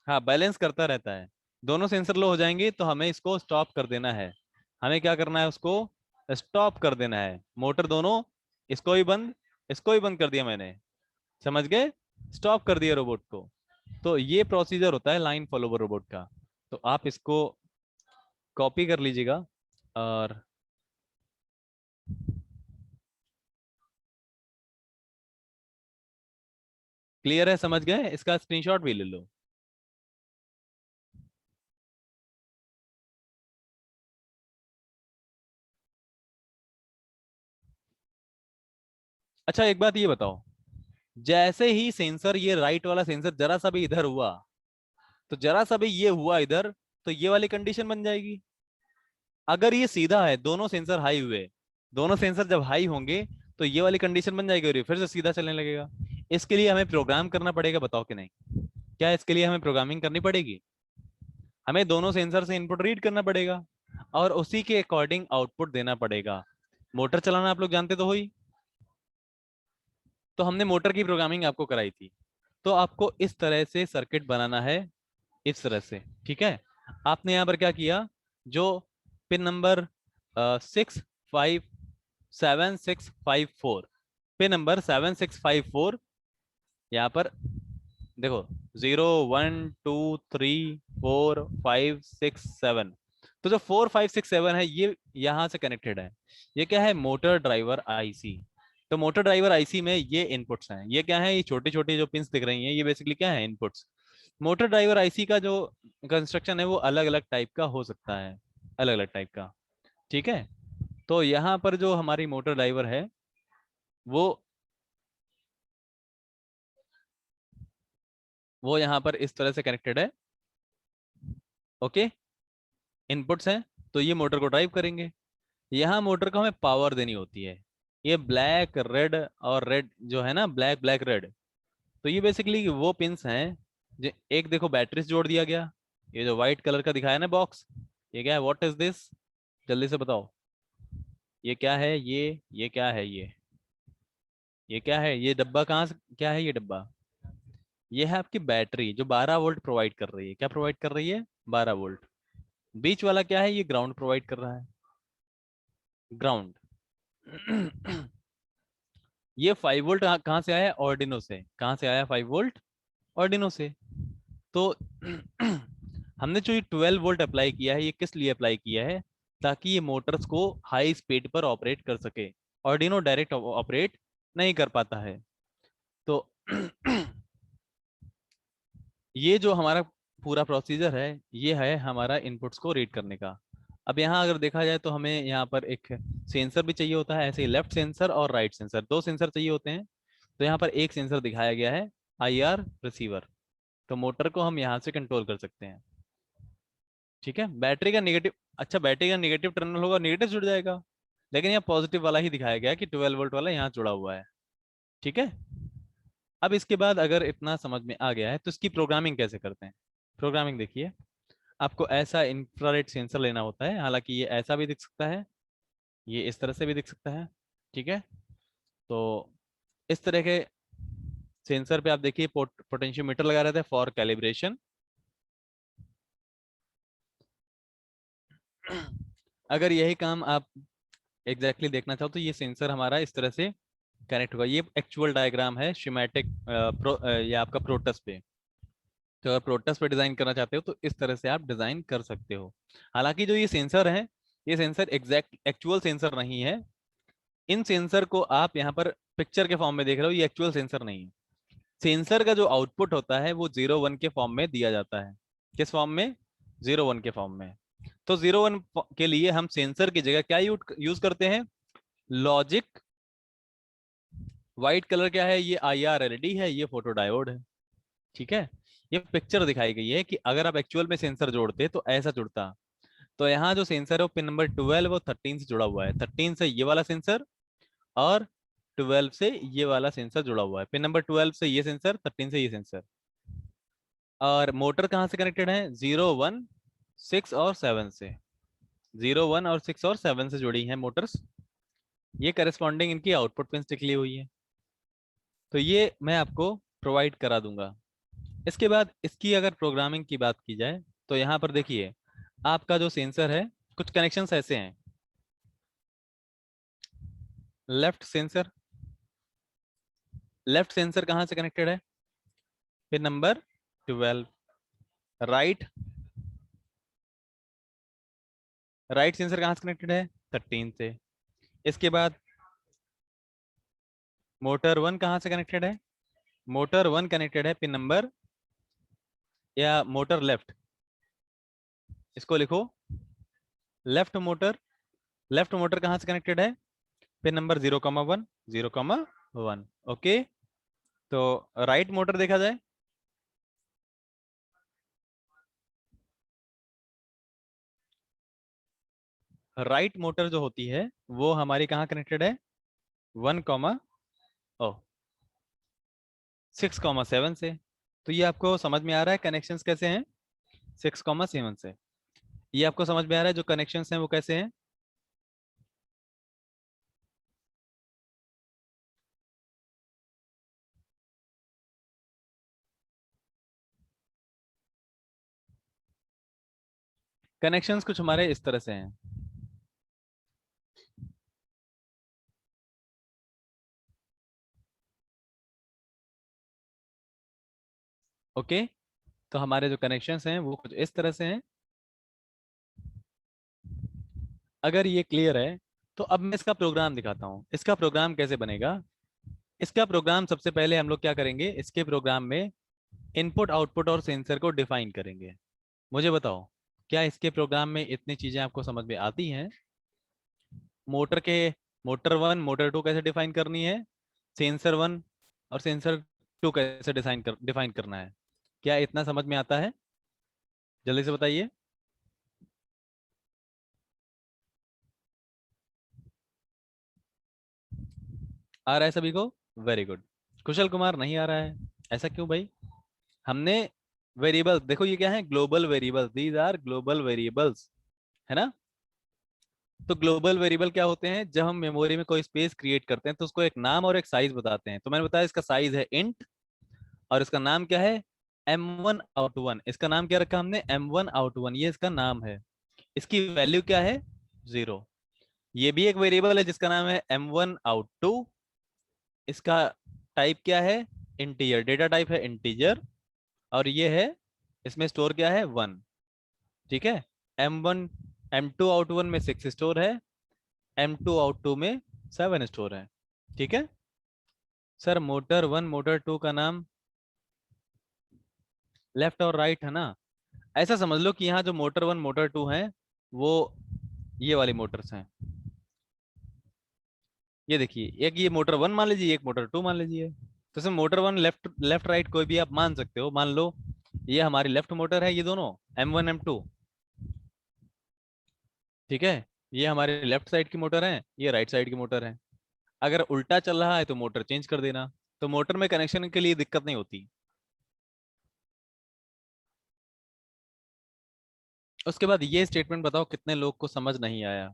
हाँ, बैलेंस करता रहता है। दोनों सेंसर लो हो जाएंगे तो हमें इसको स्टॉप कर देना है। हमें क्या करना है? उसको स्टॉप कर देना है, मोटर दोनों। इसको भी बंद, इसको भी बंद कर दिया मैंने, समझ गए? स्टॉप कर दिया रोबोट को। तो ये प्रोसीजर होता है लाइन फॉलोवर रोबोट का। तो आप इसको कॉपी कर लीजिएगा और क्लियर है, समझ गए? इसका स्क्रीनशॉट भी ले लो। अच्छा एक बात ये बताओ, जैसे ही सेंसर, ये राइट वाला सेंसर जरा सा भी इधर हुआ, तो जरा सा भी ये हुआ इधर, तो ये वाली कंडीशन बन जाएगी। अगर ये सीधा है, दोनों सेंसर हाई हुए, दोनों सेंसर जब हाई होंगे तो ये वाली कंडीशन बन जाएगी और ये फिर से सीधा चलने लगेगा। इसके लिए हमें प्रोग्राम करना पड़ेगा, बताओ कि नहीं? क्या इसके लिए हमें प्रोग्रामिंग करनी पड़ेगी? हमें दोनों सेंसर से इनपुट रीड करना पड़ेगा और उसी के अकॉर्डिंग आउटपुट देना पड़ेगा। मोटर चलाना आप लोग जानते तो हो ही। तो हमने मोटर की प्रोग्रामिंग आपको कराई थी। तो आपको इस तरह से सर्किट बनाना है, इस तरह से, ठीक है? आपने यहाँ पर क्या किया, जो पिन नंबर 7654, पिन नंबर 7654, यहाँ पर देखो, 0 1 2 3 4 5 6 7। तो जो 4 5 6 7 है ये यहाँ से कनेक्टेड है। ये क्या है? Motor driver IC. तो मोटर ड्राइवर आईसी में ये इनपुट्स हैं, ये क्या है? ये छोटी छोटी जो पिंस दिख रही हैं, ये बेसिकली क्या है? इनपुट्स। मोटर ड्राइवर आईसी का जो कंस्ट्रक्शन है वो अलग अलग टाइप का हो सकता है, अलग अलग टाइप का, ठीक है? तो यहाँ पर जो हमारी मोटर ड्राइवर है वो यहाँ पर इस तरह से कनेक्टेड है। ओके, इनपुट्स हैं, तो ये मोटर को ड्राइव करेंगे। यहाँ मोटर को हमें पावर देनी होती है। ये ब्लैक रेड और रेड जो है ना, ब्लैक ब्लैक रेड, तो ये बेसिकली वो पिंस हैं। एक देखो बैटरी से जोड़ दिया गया। ये जो व्हाइट कलर का दिखाया ना बॉक्स, ये क्या है? What is this? जल्दी से बताओ, ये क्या है? ये क्या है? ये क्या है? ये डब्बा कहाँ से, क्या है ये डब्बा? ये है आपकी बैटरी जो 12 वोल्ट प्रोवाइड कर रही है। क्या प्रोवाइड कर रही है? 12 वोल्ट। बीच वाला क्या है? ये ग्राउंड प्रोवाइड कर रहा है, ग्राउंड। ये 5 वोल्ट कहाँ से आया? ऑर्डिनो से। कहाँ से आया 5 वोल्ट? ऑर्डिनो से। तो हमने जो ये 12 वोल्ट अप्लाई किया है, ये किस लिए अप्लाई किया है? ताकि ये मोटर्स को हाई स्पीड पर ऑपरेट कर सके। ऑर्डिनो डायरेक्ट ऑपरेट नहीं कर पाता है। तो ये जो हमारा पूरा प्रोसीजर है, ये है हमारा इनपुट्स को रीड करने का। अब यहाँ अगर देखा जाए तो हमें यहाँ पर एक सेंसर भी चाहिए होता है, ऐसे ही लेफ्ट सेंसर और राइट सेंसर, दो सेंसर चाहिए होते हैं। तो यहाँ पर एक सेंसर दिखाया गया है, आईआर रिसीवर। तो मोटर को हम यहाँ से कंट्रोल कर सकते हैं, ठीक है? बैटरी का नेगेटिव, अच्छा बैटरी का नेगेटिव टर्मिनल होगा, नेगेटिव जुड़ जाएगा। लेकिन यहाँ पॉजिटिव वाला ही दिखाया गया है कि 12 वोल्ट वाला यहाँ जुड़ा हुआ है, ठीक है? अब इसके बाद अगर इतना समझ में आ गया है तो इसकी प्रोग्रामिंग कैसे करते हैं? प्रोग्रामिंग देखिए, आपको ऐसा इंफ्रारेड सेंसर लेना होता है। हालांकि ये ऐसा भी दिख सकता है, ये इस तरह से भी दिख सकता है, ठीक है? तो इस तरह के सेंसर पे आप देखिए पोटेंशियोमीटर लगा रहता है फॉर कैलिब्रेशन। अगर यही काम आप एग्जैक्टली देखना चाहो तो ये सेंसर हमारा इस तरह से कनेक्ट होगा। ये एक्चुअल डायग्राम है शिमेटिक ये आपका प्रोटस पे। तो अगर प्रोटस पे डिजाइन करना चाहते हो तो इस तरह से आप डिजाइन कर सकते हो। हालांकि जो ये सेंसर है, ये सेंसर एग्जैक्ट एक्चुअल सेंसर नहीं है। इन सेंसर को आप यहाँ पर पिक्चर के फॉर्म में देख रहे हो, ये एक्चुअल सेंसर नहीं है। सेंसर का जो आउटपुट होता है वो 0 1 के फॉर्म में दिया जाता है। किस फॉर्म में? 0 1 के फॉर्म में। तो 0 1 के लिए हम सेंसर की जगह क्या यूज करते हैं? लॉजिक। व्हाइट कलर क्या है? ये आईआर एलईडी है, ये फोटो डायोड है, ठीक है? ये पिक्चर दिखाई गई है कि अगर आप एक्चुअल में सेंसर जोड़ते तो ऐसा जुड़ता। तो यहाँ जो सेंसर है वो पिन नंबर 12 वो 13 से जुड़ा हुआ है, 13 से ये वाला सेंसर, और 12 से ये वाला सेंसर जुड़ा हुआ है। पिन नंबर 12 से ये सेंसर, 13 से ये सेंसर। और मोटर कहाँ से कनेक्टेड है? 0 1 6 और 7 से। 0 1 और 6 और 7 से जुड़ी हैं मोटर्स। ये करस्पॉन्डिंग इनकी आउटपुट पिन्स निकली हुई है। तो ये मैं आपको प्रोवाइड करा दूंगा। इसके बाद इसकी अगर प्रोग्रामिंग की बात की जाए तो यहाँ पर देखिए, आपका जो सेंसर है, कुछ कनेक्शंस ऐसे हैं। लेफ्ट सेंसर, लेफ्ट सेंसर कहाँ से कनेक्टेड है? Pin number 12। Right, right sensor कहाँ से कनेक्टेड है? 13 से। इसके बाद मोटर 1 कहाँ से कनेक्टेड है? मोटर 1 कनेक्टेड है पिन नंबर, या मोटर लेफ्ट, इसको लिखो लेफ्ट मोटर। लेफ्ट मोटर कहाँ से कनेक्टेड है? Pin number 0,1 0,1। ओके, तो राइट मोटर देखा जाए, राइट मोटर जो होती है वो हमारी कहाँ कनेक्टेड है? 1 कॉमा ओ 6,7 से। तो ये आपको समझ में आ रहा है कनेक्शंस कैसे हैं? 6,7 से। ये आपको समझ में आ रहा है जो कनेक्शंस हैं वो कैसे हैं? कनेक्शंस कुछ हमारे इस तरह से हैं। ओके, तो हमारे जो कनेक्शंस हैं वो कुछ इस तरह से हैं। अगर ये क्लियर है तो अब मैं इसका प्रोग्राम दिखाता हूँ। इसका प्रोग्राम कैसे बनेगा? इसका प्रोग्राम सबसे पहले हम लोग क्या करेंगे, इसके प्रोग्राम में इनपुट आउटपुट और सेंसर को डिफाइन करेंगे। मुझे बताओ, क्या इसके प्रोग्राम में इतनी चीजें आपको समझ में आती हैं? मोटर के, मोटर 1 मोटर 2 कैसे डिफाइन करनी है, सेंसर 1 और सेंसर 2 कैसे डिफाइन करना है, क्या इतना समझ में आता है? जल्दी से बताइए। आ रहा है सभी को? Very good. कुशल कुमार नहीं आ रहा है, ऐसा क्यों भाई? हमने वेरिएबल्स, देखो ये क्या है, global variables, these are global variables, है ना? तो ग्लोबल वेरिएबल क्या होते हैं? जब हम मेमोरी में कोई स्पेस क्रिएट करते हैं तो उसको एक नाम और एक साइज बताते हैं। तो मैंने बताया इसका साइज है इंट, और इसका नाम क्या है? M1out1। इसका नाम क्या रखा हमने? M1out1, ये इसका नाम है। इसकी वैल्यू क्या है? 0। ये भी एक वेरिएबल है जिसका नाम है M1out2। इसका टाइप क्या है? इंटीजर, डेटा टाइप है इंटीजर। और ये है, इसमें स्टोर क्या है? 1। ठीक है। M1 M2out1 में 6 स्टोर है, M2out2 में 7 स्टोर है। ठीक है सर। मोटर 1 मोटर 2 का नाम लेफ्ट और राइट है ना? ऐसा समझ लो कि यहाँ जो मोटर 1 मोटर 2 है वो ये वाली मोटर्स हैं। ये देखिए, एक ये मोटर 1 मान लीजिए, एक मोटर 2 मान लीजिए। तो इसमें मोटर 1 लेफ्ट लेफ्ट राइट कोई भी आप मान सकते हो। मान लो ये हमारी लेफ्ट मोटर है, ये दोनों M1 M2। ठीक है, ये हमारे लेफ्ट साइड की मोटर है, ये राइट साइड की मोटर है। अगर उल्टा चल रहा है तो मोटर चेंज कर देना, तो मोटर में कनेक्शन के लिए दिक्कत नहीं होती। उसके बाद ये स्टेटमेंट बताओ कितने लोग को समझ नहीं आया?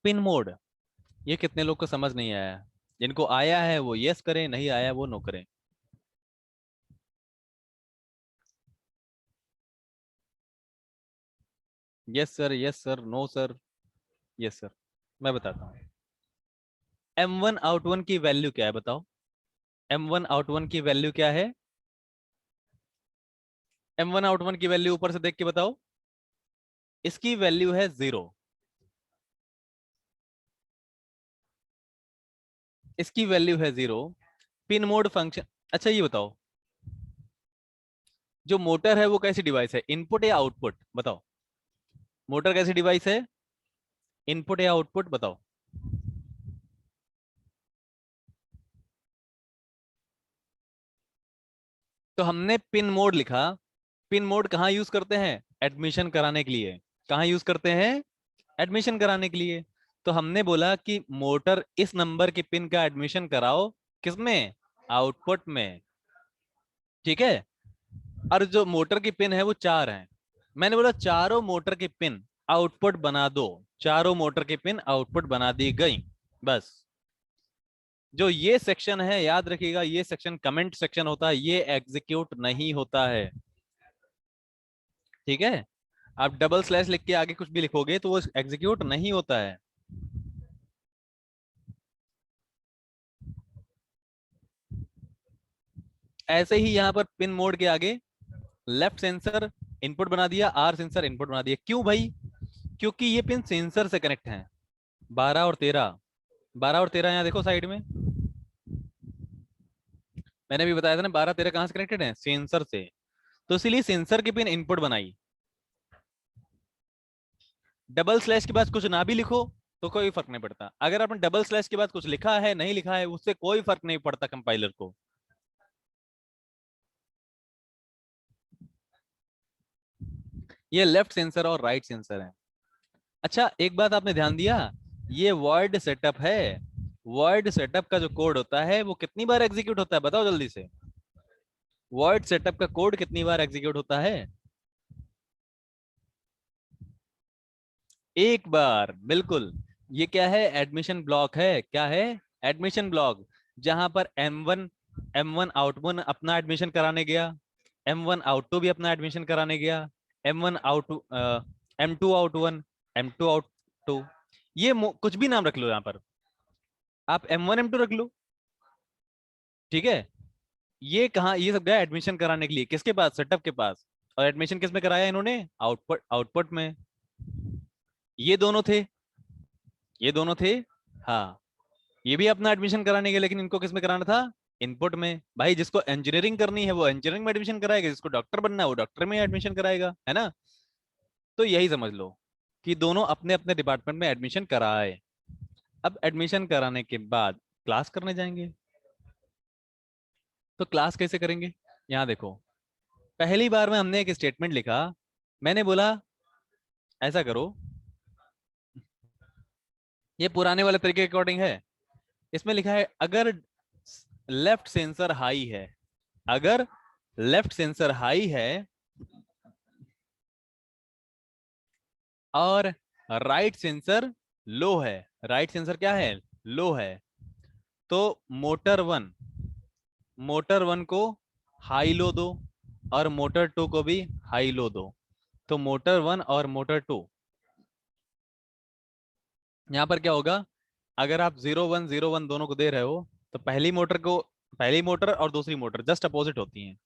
पिन मोड, ये कितने लोग को समझ नहीं आया? जिनको आया है वो यस करें, नहीं आया वो नो करें। Yes sir, yes sir, no sir, yes sir. मैं बताता हूँ। M1out1 की वैल्यू क्या है बताओ? M1out1 की वैल्यू क्या है? M1out1 की वैल्यू ऊपर से देख के बताओ। इसकी वैल्यू है 0। इसकी वैल्यू है 0। Pin mode function. अच्छा ये बताओ, जो मोटर है वो कैसी डिवाइस है, इनपुट या आउटपुट? बताओ, मोटर कैसी डिवाइस है, इनपुट या आउटपुट? बताओ। तो हमने पिन मोड लिखा। पिन मोड कहाँ यूज करते हैं? एडमिशन कराने के लिए। कहाँ यूज करते हैं? एडमिशन कराने के लिए। तो हमने बोला कि मोटर इस नंबर की पिन का एडमिशन कराओ, किसमें? आउटपुट में। ठीक है। और जो मोटर की पिन है वो 4 है। मैंने बोला चारों मोटर की पिन आउटपुट बना दो, चारों मोटर की पिन आउटपुट बना दी गई। बस जो ये सेक्शन है याद रखिएगा, ये सेक्शन कमेंट सेक्शन होता है, ये एग्जीक्यूट नहीं होता है। ठीक है, आप डबल स्लैश लिख के आगे कुछ भी लिखोगे तो वो एग्जीक्यूट नहीं होता है। ऐसे ही यहां पर पिन मोड के आगे लेफ्ट सेंसर इनपुट बना दिया, आर सेंसर इनपुट बना दिया। क्यों भाई? क्योंकि ये पिन सेंसर से कनेक्ट हैं, 12 और 13। 12 और 13 यहाँ देखो साइड में, मैंने भी बताया था ना 12 13 कहां से कनेक्टेड है, सेंसर से। तो इसीलिए सेंसर की पिन इनपुट बनाई। डबल स्लैश के बाद कुछ ना भी लिखो तो कोई फर्क नहीं पड़ता। अगर आपने डबल स्लैश के बाद कुछ लिखा है नहीं लिखा है उससे कोई फर्क नहीं पड़ता कंपाइलर को। ये लेफ्ट सेंसर और राइट सेंसर है। अच्छा एक बात आपने ध्यान दिया, ये वर्ड सेटअप है। वर्ड सेटअप का जो कोड होता है वो कितनी बार एग्जीक्यूट होता है बताओ जल्दी से। वर्ड सेटअप का कोड कितनी बार एग्जीक्यूट होता है? एक बार, बिल्कुल। ये क्या है? एडमिशन ब्लॉक है। क्या है? Admission block. जहां पर M1 आउट 1 अपना एडमिशन कराने गया, M1 आउट 2 भी अपना एडमिशन कराने गया, M1 out M2 out 1, M2 out 2। ये कुछ भी नाम रख लो यहाँ पर, आप M1 M2 रख लो। ठीक है, ये कहा, ये सब गया एडमिशन कराने के लिए किसके पास? सेटअप के पास। और एडमिशन किस में कराया इन्होंने? आउटपुट आउटपुट में। ये दोनों थे, ये दोनों थे। हाँ, ये भी अपना एडमिशन कराने गए लेकिन इनको किस में कराना था? इनपुट में। भाई जिसको इंजीनियरिंग करनी है वो इंजीनियरिंग में एडमिशन कराएगा, जिसको डॉक्टर बनना है वो डॉक्टर में एडमिशन कराएगा, है ना? तो यही समझ लो कि दोनों अपने अपने डिपार्टमेंट में एडमिशन कराए। अब एडमिशन कराने के बाद क्लास करने जाएंगे। तो क्लास कैसे करेंगे? यहाँ देखो, पहली बार में हमने एक स्टेटमेंट लिखा। मैंने बोला ऐसा करो, ये पुराने वाले तरीके के अकॉर्डिंग है। इसमें लिखा है अगर लेफ्ट सेंसर हाई है, अगर लेफ्ट सेंसर हाई है और राइट सेंसर लो है, राइट सेंसर क्या है? लो है, तो मोटर 1 को हाई लो दो और मोटर 2 को भी हाई लो दो। तो मोटर 1 और मोटर 2, यहां पर क्या होगा? अगर आप 0 1 0 1 दोनों को दे रहे हो तो पहली मोटर और दूसरी मोटर जस्ट अपोजिट होती हैं।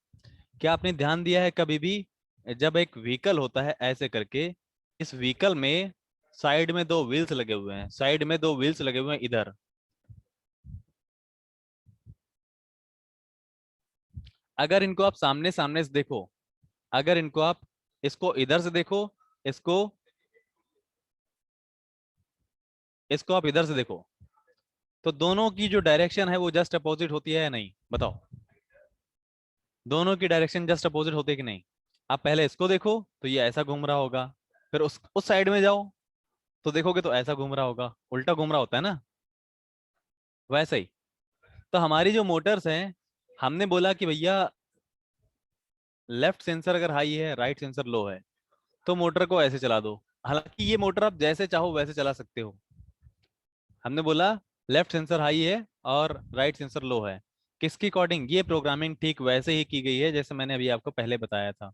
क्या आपने ध्यान दिया है कभी भी जब एक व्हीकल होता है ऐसे करके, इस व्हीकल में साइड में 2 व्हील्स लगे हुए हैं, साइड में 2 व्हील्स लगे हुए हैं इधर। अगर इनको आप सामने सामने से देखो, अगर इनको आप, इसको इधर से देखो, इसको इसको आप इधर से देखो, तो दोनों की जो डायरेक्शन है वो जस्ट अपोजिट होती है या नहीं बताओ? दोनों की डायरेक्शन जस्ट अपोजिट होती है कि नहीं? आप पहले इसको देखो तो ये ऐसा घूम रहा होगा, फिर उस साइड में जाओ तो देखोगे तो ऐसा घूम रहा होगा, उल्टा घूम रहा होता है ना। वैसे ही तो हमारी जो मोटर्स हैं, हमने बोला कि भैया लेफ्ट सेंसर अगर हाई है राइट सेंसर लो है तो मोटर को ऐसे चला दो। हालांकि ये मोटर आप जैसे चाहो वैसे चला सकते हो। हमने बोला लेफ्ट सेंसर हाई है और राइट सेंसर लो है, किसकी अकॉर्डिंग? ये प्रोग्रामिंग ठीक वैसे ही की गई है जैसे मैंने अभी आपको पहले बताया था,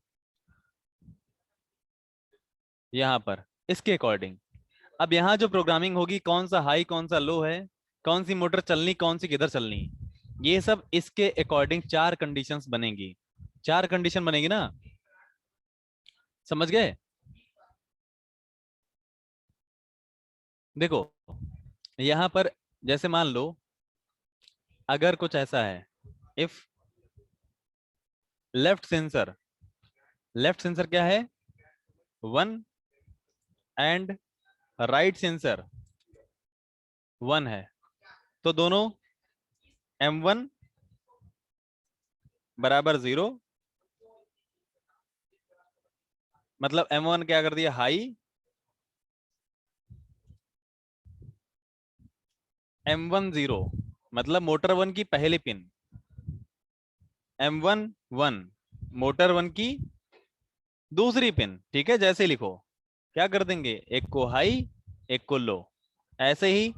यहाँ पर इसके अकॉर्डिंग। अब यहाँ जो प्रोग्रामिंग होगी, कौन सा हाई कौन सा लो है, कौन सी मोटर चलनी कौन सी किधर चलनी, ये सब इसके अकॉर्डिंग 4 कंडीशंस बनेंगी। 4 कंडीशन बनेगी ना, समझ गए? देखो यहाँ पर जैसे मान लो अगर कुछ ऐसा है, if left sensor, left sensor क्या है? 1 एंड राइट सेंसर 1 है, तो दोनों M1 बराबर 0, मतलब M1 क्या कर दिया? हाई। M1 0 मतलब मोटर 1 की पहली पिन, M1 1 मोटर 1 की दूसरी पिन, ठीक है, जैसे लिखो क्या कर देंगे, एक को हाई एक को लो। ऐसे ही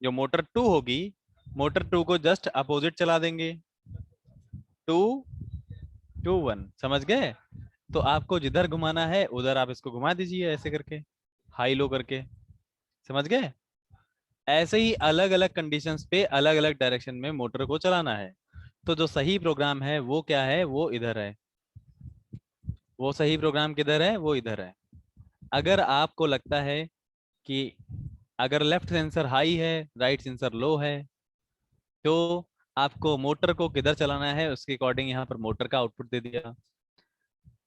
जो मोटर 2 होगी, मोटर 2 को जस्ट अपोजिट चला देंगे, 2 2 1, समझ गए। तो आपको जिधर घुमाना है उधर आप इसको घुमा दीजिए ऐसे करके, हाई लो करके, समझ गए। ऐसे ही अलग अलग कंडीशंस पे अलग अलग डायरेक्शन में मोटर को चलाना है। तो जो सही प्रोग्राम है वो क्या है, वो इधर है। वो सही प्रोग्राम किधर है, वो इधर है। अगर आपको लगता है कि अगर लेफ्ट सेंसर हाई है, राइट सेंसर लो है, तो आपको मोटर को किधर चलाना है उसके अकॉर्डिंग यहाँ पर मोटर का आउटपुट दे दिया।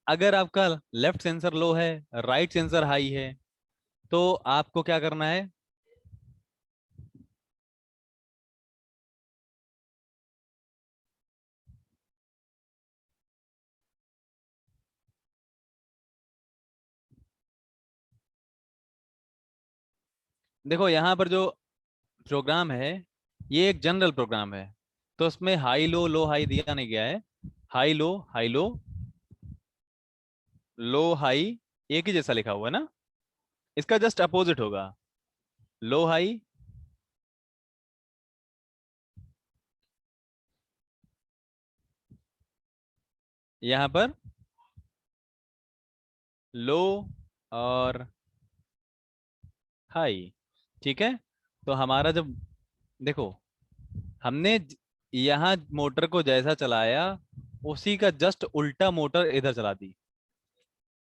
अगर आपका लेफ्ट सेंसर लो है, राइट सेंसर हाई है, तो आपको क्या करना है, देखो यहाँ पर जो प्रोग्राम है ये एक जनरल प्रोग्राम है, तो उसमें हाई लो हाई दिया नहीं गया है। हाई लो हाई एक ही जैसा लिखा हुआ है ना, इसका जस्ट अपोजिट होगा, लो हाई, यहाँ पर लो और हाई, ठीक है। तो हमारा जब देखो हमने यहाँ मोटर को जैसा चलाया उसी का जस्ट उल्टा मोटर इधर चला दी,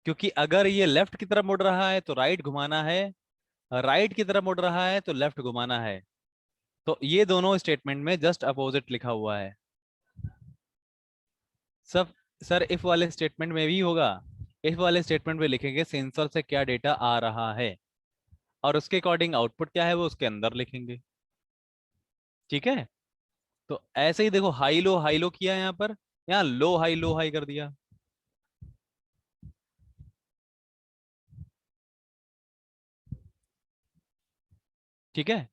क्योंकि अगर ये लेफ्ट की तरफ मुड़ रहा है तो राइट घुमाना है, राइट की तरफ मुड़ रहा है तो लेफ्ट घुमाना है। तो ये दोनों स्टेटमेंट में जस्ट अपोजिट लिखा हुआ है सब। सर इफ वाले स्टेटमेंट में भी होगा, इफ वाले स्टेटमेंट में लिखेंगे सेंसर से क्या डेटा आ रहा है और उसके अकॉर्डिंग आउटपुट क्या है वो उसके अंदर लिखेंगे, ठीक है। तो ऐसे ही देखो हाई लो किया यहाँ पर, यहाँ लो हाई कर दिया, ठीक है।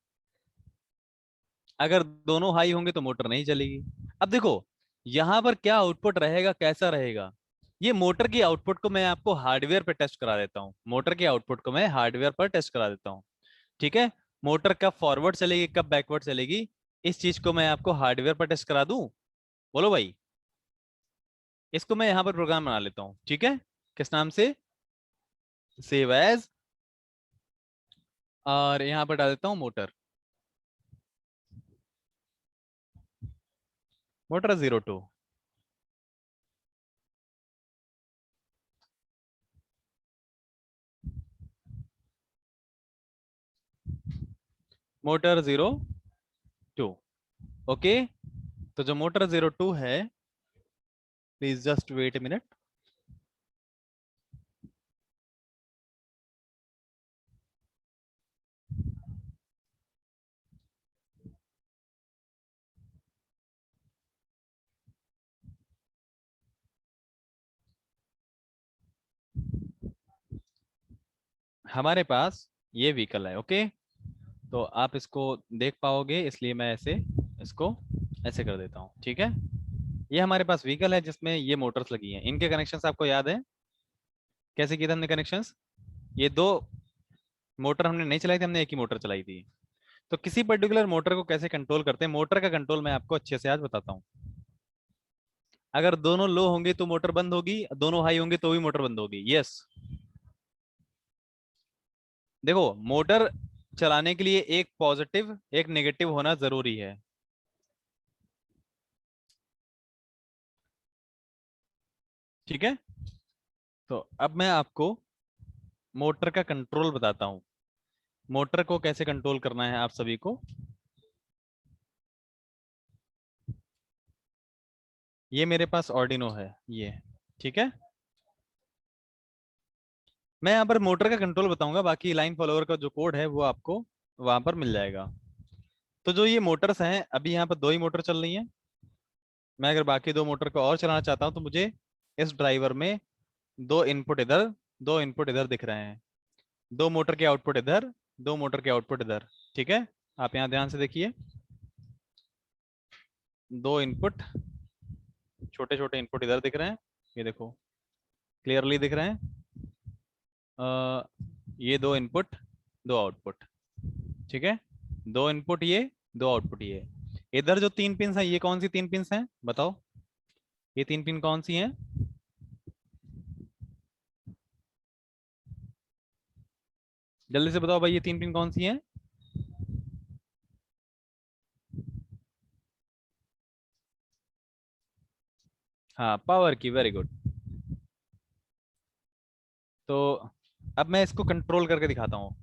अगर दोनों हाई होंगे तो मोटर नहीं चलेगी। अब देखो यहां पर क्या आउटपुट रहेगा, कैसा रहेगा, ये मोटर की आउटपुट को मैं आपको हार्डवेयर पे टेस्ट करा देता हूँ, मोटर के आउटपुट को मैं हार्डवेयर पर टेस्ट करा देता हूँ, ठीक है। मोटर कब फॉरवर्ड चलेगी कब बैकवर्ड चलेगी, इस चीज को मैं आपको हार्डवेयर पर टेस्ट करा दूं, बोलो भाई। इसको मैं यहाँ पर प्रोग्राम बना लेता हूँ, ठीक है। किस नाम से, सेव एज, और यहाँ पर डाल देता हूँ मोटर, मोटर 02, मोटर 02, ओके। तो जो मोटर 02 है, please just wait a minute. हमारे पास ये व्हीकल है, ओके। तो आप इसको देख पाओगे इसलिए मैं ऐसे इसको ऐसे कर देता हूँ, ठीक है। ये हमारे पास व्हीकल है जिसमें ये मोटर्स लगी हैं, इनके कनेक्शंस आपको याद है कैसे किए थे हमने कनेक्शंस। ये दो मोटर हमने नहीं चलाई थी, हमने एक ही मोटर चलाई थी। तो किसी पर्टिकुलर मोटर को कैसे कंट्रोल करते हैं, मोटर का कंट्रोल मैं आपको अच्छे से आज बताता हूँ। अगर दोनों लो होंगे तो मोटर बंद होगी, दोनों हाई होंगे तो भी मोटर बंद होगी, यस। देखो मोटर चलाने के लिए एक पॉजिटिव एक नेगेटिव होना जरूरी है, ठीक है। तो अब मैं आपको मोटर का कंट्रोल बताता हूँ, मोटर को कैसे कंट्रोल करना है आप सभी को। ये मेरे पास ऑर्डिनो है ये, ठीक है। मैं यहाँ पर मोटर का कंट्रोल बताऊंगा, बाकी लाइन फॉलोअर का जो कोड है वो आपको वहां पर मिल जाएगा। तो जो ये मोटर्स हैं अभी यहाँ पर दो ही मोटर चल रही हैं, मैं अगर बाकी दो मोटर को और चलाना चाहता हूँ तो मुझे इस ड्राइवर में दो इनपुट इधर दो इनपुट इधर दिख रहे हैं, दो मोटर के आउटपुट इधर दो मोटर के आउटपुट इधर, ठीक है। आप यहाँ ध्यान से देखिए, दो इनपुट छोटे छोटे इनपुट इधर दिख रहे हैं, ये देखो क्लियरली दिख रहे हैं। ये दो इनपुट, दो आउटपुट, ठीक है, दो इनपुट ये, दो आउटपुट ये। इधर जो तीन पिन हैं, ये कौन सी तीन पिन हैं बताओ, ये तीन पिन कौन सी हैं? जल्दी से बताओ भाई, ये तीन पिन कौन सी हैं? हाँ, पावर की, वेरी गुड। तो अब मैं इसको कंट्रोल करके दिखाता हूँ।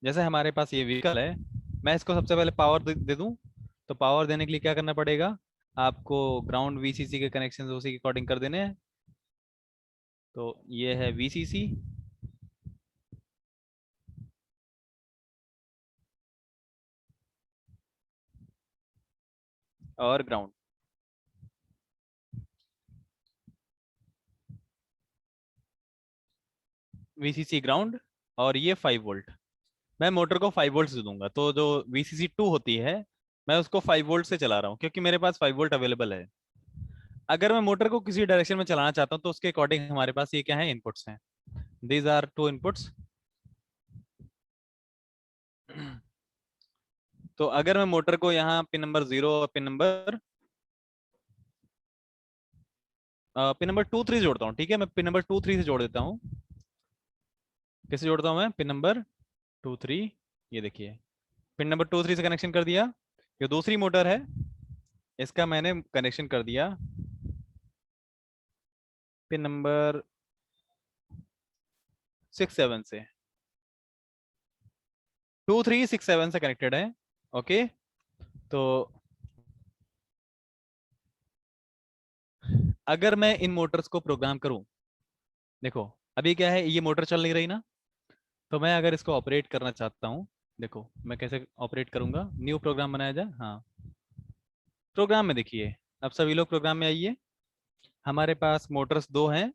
जैसे हमारे पास ये व्हीकल है, मैं इसको सबसे पहले पावर दे दूं। तो पावर देने के लिए क्या करना पड़ेगा? आपको ग्राउंड वीसीसी के कनेक्शन उसी के अकॉर्डिंग कर देने हैं। तो ये है वीसीसी और ग्राउंड। वीसीसी ग्राउंड, और ये 5 वोल्ट। मैं मोटर को 5 वोल्ट से दूंगा, तो जो वीसीसी 2 होती है, मैं उसको 5 वोल्ट से चला रहा हूँ क्योंकि मेरे पास 5 वोल्ट अवेलेबल है। अगर मैं मोटर को किसी डायरेक्शन में चलाना चाहता हूँ तो उसके अकॉर्डिंग हमारे पास ये क्या है, इनपुट्स हैं। These are two inputs. तो अगर मैं मोटर को यहाँ पिन नंबर 0 और पिन नंबर 2 3 जोड़ता हूँ, ठीक है, मैं पिन नंबर 2 3 से जोड़ देता हूँ। किससे जोड़ता हूँ मैं? Pin number 2 3। ये देखिए, पिन नंबर 2 3 से कनेक्शन कर दिया। जो दूसरी मोटर है, इसका मैंने कनेक्शन कर दिया पिन नंबर 6 7 से। 2 3 6 7 से कनेक्टेड है। ओके। तो अगर मैं इन मोटर्स को प्रोग्राम करूं, देखो अभी क्या है, ये मोटर चल नहीं रही ना, तो मैं अगर इसको ऑपरेट करना चाहता हूं, देखो मैं कैसे ऑपरेट करूंगा। न्यू प्रोग्राम बनाया जाए, हाँ। प्रोग्राम में देखिए, अब सभी लोग प्रोग्राम में आइए। हमारे पास मोटर्स दो हैं,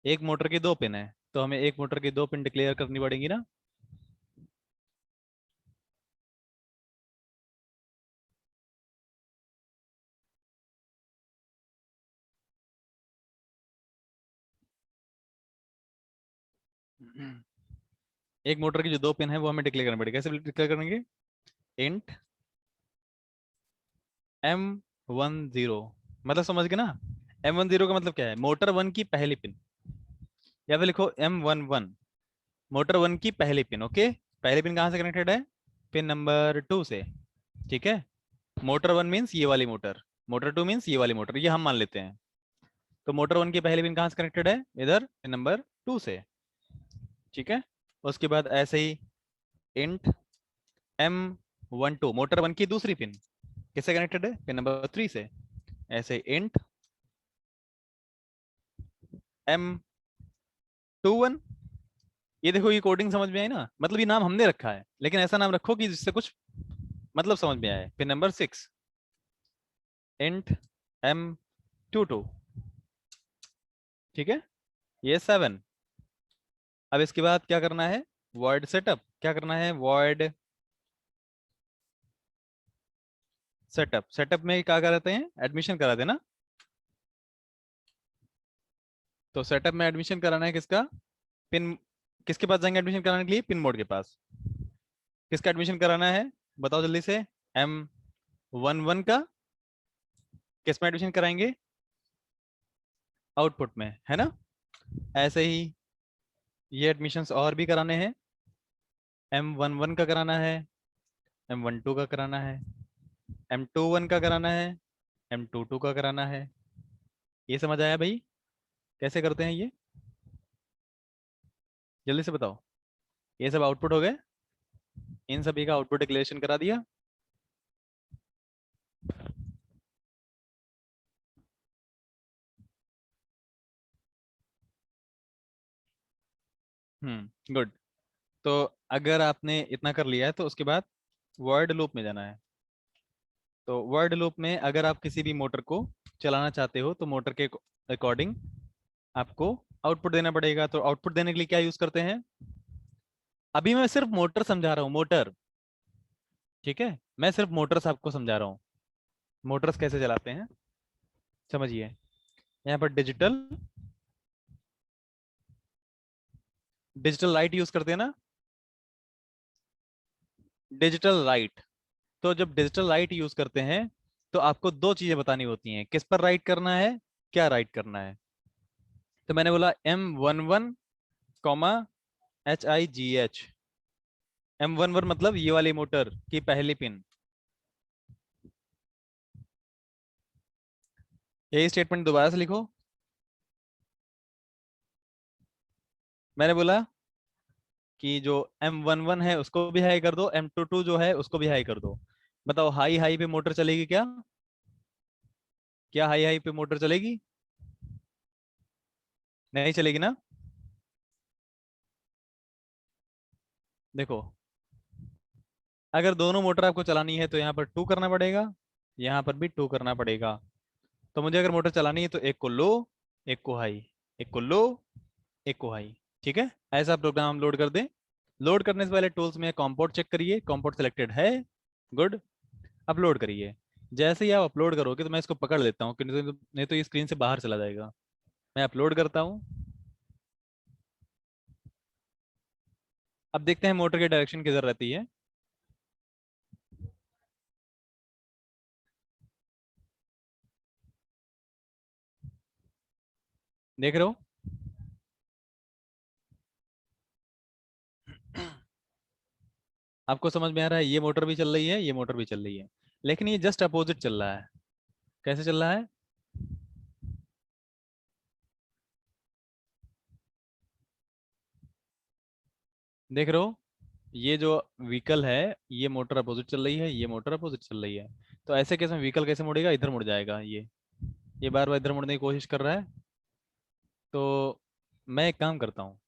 एक मोटर की दो पिन है, तो हमें एक मोटर की दो पिन डिक्लेयर करनी पड़ेगी ना। एक मोटर की जो दो पिन है वो हमें डिक्लेयर करनी पड़ेगी। कैसे डिक्लेयर करेंगे? इंट M10, मतलब समझ गए ना? M10 का मतलब क्या है? मोटर वन की पहली पिन, या फिर लिखो M11, मोटर वन की पहली पिन। ओके, पहली पिन कहाँ से कनेक्टेड है? पिन नंबर 2 से, ठीक है। मोटर वन मीन्स ये वाली मोटर, मोटर टू मीन्स ये वाली मोटर, ये हम मान लेते हैं। तो मोटर वन की पहली पिन कहाँ से कनेक्टेड है? इधर पिन नंबर 2 से, ठीक है। उसके बाद ऐसे ही इंट M12, मोटर वन की दूसरी पिन किससे कनेक्टेड है? पिन नंबर 3 से। ऐसे इंट M21। ये देखो, ये कोडिंग समझ में आई ना? मतलब ये नाम हमने रखा है, लेकिन ऐसा नाम रखो कि जिससे कुछ मतलब समझ में आए। पिन नंबर 6 इंट M22, ठीक है, ये 7। अब इसके बाद क्या करना है? Void setup. क्या करना है? Void setup. सेटअप में क्या कराते हैं? एडमिशन कराते हैं ना। तो सेटअप में एडमिशन कराना है किसका? पिन, किसके पास जाएंगे एडमिशन कराने के लिए? पिन मोड के पास। किसका एडमिशन कराना है बताओ जल्दी से? M11 का। किस में एडमिशन कराएंगे? आउटपुट में, है ना। ऐसे ही ये एडमिशन्स और भी कराने हैं। M11 का कराना है, M12 का कराना है, M21 का कराना है, M22 का कराना है। ये समझ आया भाई? कैसे करते हैं ये? जल्दी से बताओ। ये सब आउटपुट हो गए, इन सभी का आउटपुट डिक्लेरेशन करा दिया। गुड। तो अगर आपने इतना कर लिया है तो उसके बाद वर्ड लूप में जाना है। तो वर्ड लूप में अगर आप किसी भी मोटर को चलाना चाहते हो तो मोटर के अकॉर्डिंग आपको आउटपुट देना पड़ेगा। तो आउटपुट देने के लिए क्या यूज करते हैं? अभी मैं सिर्फ मोटर समझा रहा हूँ, मोटर, ठीक है। मैं सिर्फ मोटर्स आपको समझा रहा हूँ, मोटर्स कैसे चलाते हैं। समझिए, यहाँ पर डिजिटल डिजिटल राइट यूज करते हैं ना, डिजिटल राइट। तो जब डिजिटल राइट यूज करते हैं तो आपको दो चीजें बतानी होती हैं, किस पर राइट करना है, क्या राइट करना है। तो मैंने बोला M11 कॉमा HIGH। M11 मतलब ये वाली मोटर की पहली पिन। यही स्टेटमेंट दोबारा से लिखो। मैंने बोला कि जो M11 है उसको भी हाई कर दो, M22 जो है उसको भी हाई कर दो। बताओ हाई हाई पे मोटर चलेगी क्या? क्या हाई हाई पे मोटर चलेगी? नहीं चलेगी ना। देखो, अगर दोनों मोटर आपको चलानी है तो यहाँ पर 2 करना पड़ेगा, यहाँ पर भी 2 करना पड़ेगा। तो मुझे अगर मोटर चलानी है तो एक को लो, एक को हाई, एक को लो, एक को हाई। ठीक है, ऐसा प्रोग्राम हम लोड कर दें। लोड करने से पहले टूल्स में कॉम्पोर्ट चेक करिए, कॉम्पोर्ट सिलेक्टेड है, गुड। अपलोड करिए। जैसे ही आप अपलोड करोगे तो मैं इसको पकड़ लेता हूँ, क्योंकि नहीं तो ये स्क्रीन से बाहर चला जाएगा। मैं अपलोड करता हूँ। अब देखते हैं मोटर की डायरेक्शन किधर रहती है। देख रहे हो? आपको समझ में आ रहा है, ये मोटर भी चल रही है, ये मोटर भी चल रही है, लेकिन ये जस्ट अपोजिट चल रहा है। कैसे चल रहा है? देख रहे हो? ये जो व्हीकल है, ये मोटर अपोजिट चल रही है, ये मोटर अपोजिट चल रही है। तो ऐसे केस में व्हीकल कैसे मुड़ेगा? इधर मुड़ जाएगा ये बार बार इधर मुड़ने की कोशिश कर रहा है। तो मैं एक काम करता हूँ,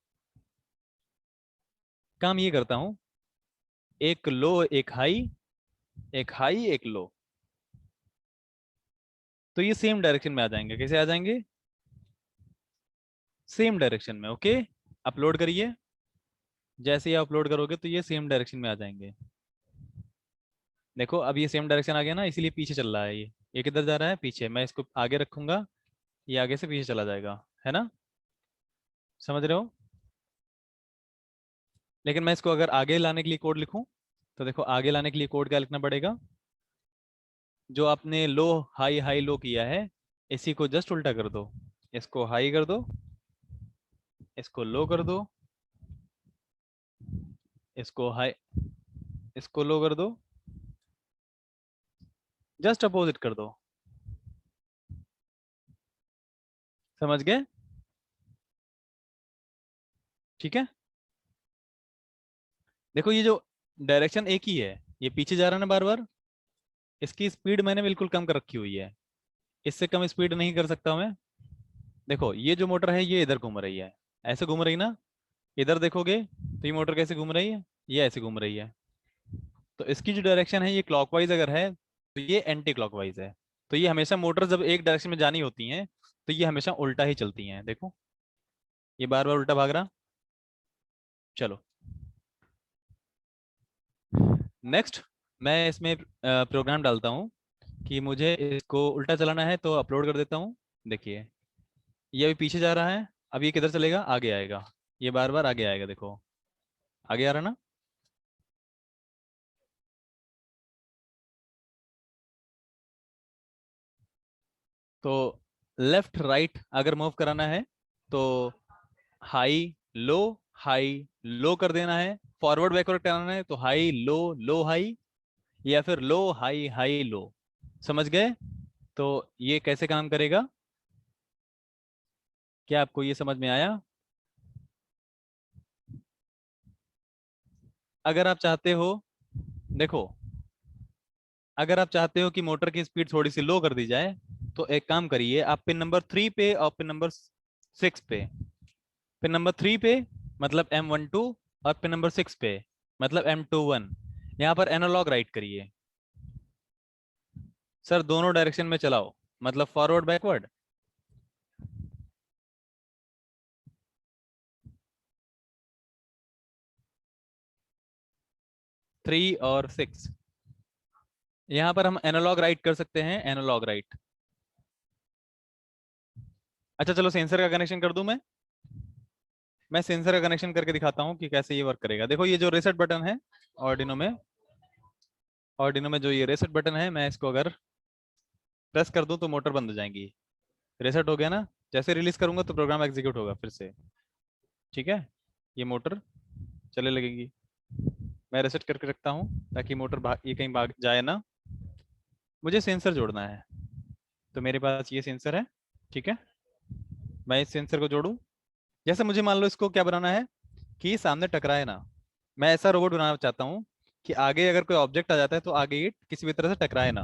काम ये करता हूँ, एक लो एक हाई, एक हाई एक लो, तो ये सेम डायरेक्शन में आ जाएंगे। कैसे आ जाएंगे? सेम डायरेक्शन में। ओके, अपलोड करिए। जैसे ही अपलोड करोगे तो ये सेम डायरेक्शन में आ जाएंगे। देखो अब ये सेम डायरेक्शन आ गया ना, इसीलिए पीछे चल रहा है ये किधर जा रहा है? पीछे। मैं इसको आगे रखूंगा, ये आगे से पीछे चला जाएगा, है ना? समझ रहे हो? लेकिन मैं इसको अगर आगे लाने के लिए कोड लिखूं, तो देखो आगे लाने के लिए कोड क्या लिखना पड़ेगा? जो आपने लो हाई हाई लो किया है, इसी को जस्ट उल्टा कर दो। इसको हाई कर दो, इसको लो कर दो, इसको हाई, इसको लो कर दो, जस्ट अपोजिट कर दो। समझ गए? ठीक है। देखो ये जो डायरेक्शन एक ही है, ये पीछे जा रहा है ना बार बार, इसकी स्पीड मैंने बिल्कुल कम कर रखी हुई है, इससे कम स्पीड नहीं कर सकता मैं। देखो ये जो मोटर है ये इधर घूम रही है, ऐसे घूम रही ना। इधर देखोगे तो ये मोटर कैसे घूम रही है? ये ऐसे घूम रही है। तो इसकी जो डायरेक्शन है ये क्लॉकवाइज अगर है तो ये एंटी क्लॉकवाइज है। तो ये हमेशा मोटर जब एक डायरेक्शन में जानी होती हैं तो ये हमेशा उल्टा ही चलती हैं। देखो ये बार बार उल्टा भाग रहा। चलो नेक्स्ट, मैं इसमें प्रोग्राम डालता हूँ कि मुझे इसको उल्टा चलाना है, तो अपलोड कर देता हूँ। देखिए ये अभी पीछे जा रहा है, अब ये किधर चलेगा? आगे आएगा। ये बार बार आगे आएगा, देखो आगे आ रहा ना। तो लेफ्ट राइट अगर मूव कराना है तो हाई लो, हाई लो कर देना है। फॉरवर्ड बैकवर्ड कराना है तो हाई लो लो हाई, या फिर लो हाई हाई लो। समझ गए? तो ये कैसे काम करेगा, क्या आपको ये समझ में आया? अगर आप चाहते हो, देखो अगर आप चाहते हो कि मोटर की स्पीड थोड़ी सी लो कर दी जाए, तो एक काम करिए, आप पिन नंबर 3 पे और पिन नंबर 6 पे, पिन नंबर 3 पे मतलब M12, और पिन नंबर 6 पे मतलब M21, यहाँ पर एनालॉग राइट करिए। सर दोनों डायरेक्शन में चलाओ, मतलब फॉरवर्ड बैकवर्ड। 3 और 6, यहाँ पर हम एनालॉग राइट कर सकते हैं, एनालॉग राइट। अच्छा चलो सेंसर का कनेक्शन कर दूं मैं सेंसर का कनेक्शन करके दिखाता हूँ कि कैसे ये वर्क करेगा। देखो ये जो रीसेट बटन है ऑर्डिनो में, जो ये रीसेट बटन है, मैं इसको अगर प्रेस कर दूं तो मोटर बंद हो जाएंगी। रीसेट हो गया ना, जैसे रिलीज करूंगा तो प्रोग्राम एग्जीक्यूट होगा फिर से। ठीक है, ये मोटर चले लगेगी। मैं रीसेट करके रखता हूँ ताकि मोटर ये कहीं भाग जाए ना। मुझे सेंसर जोड़ना है, तो मेरे पास ये सेंसर है। ठीक है, मैं इस सेंसर को जोड़ूं। जैसे मुझे मान लो इसको क्या बनाना है कि सामने टकराए ना। मैं ऐसा रोबोट बनाना चाहता हूँ कि आगे अगर कोई ऑब्जेक्ट आ जाता है तो आगे ये किसी भी तरह से टकराए ना।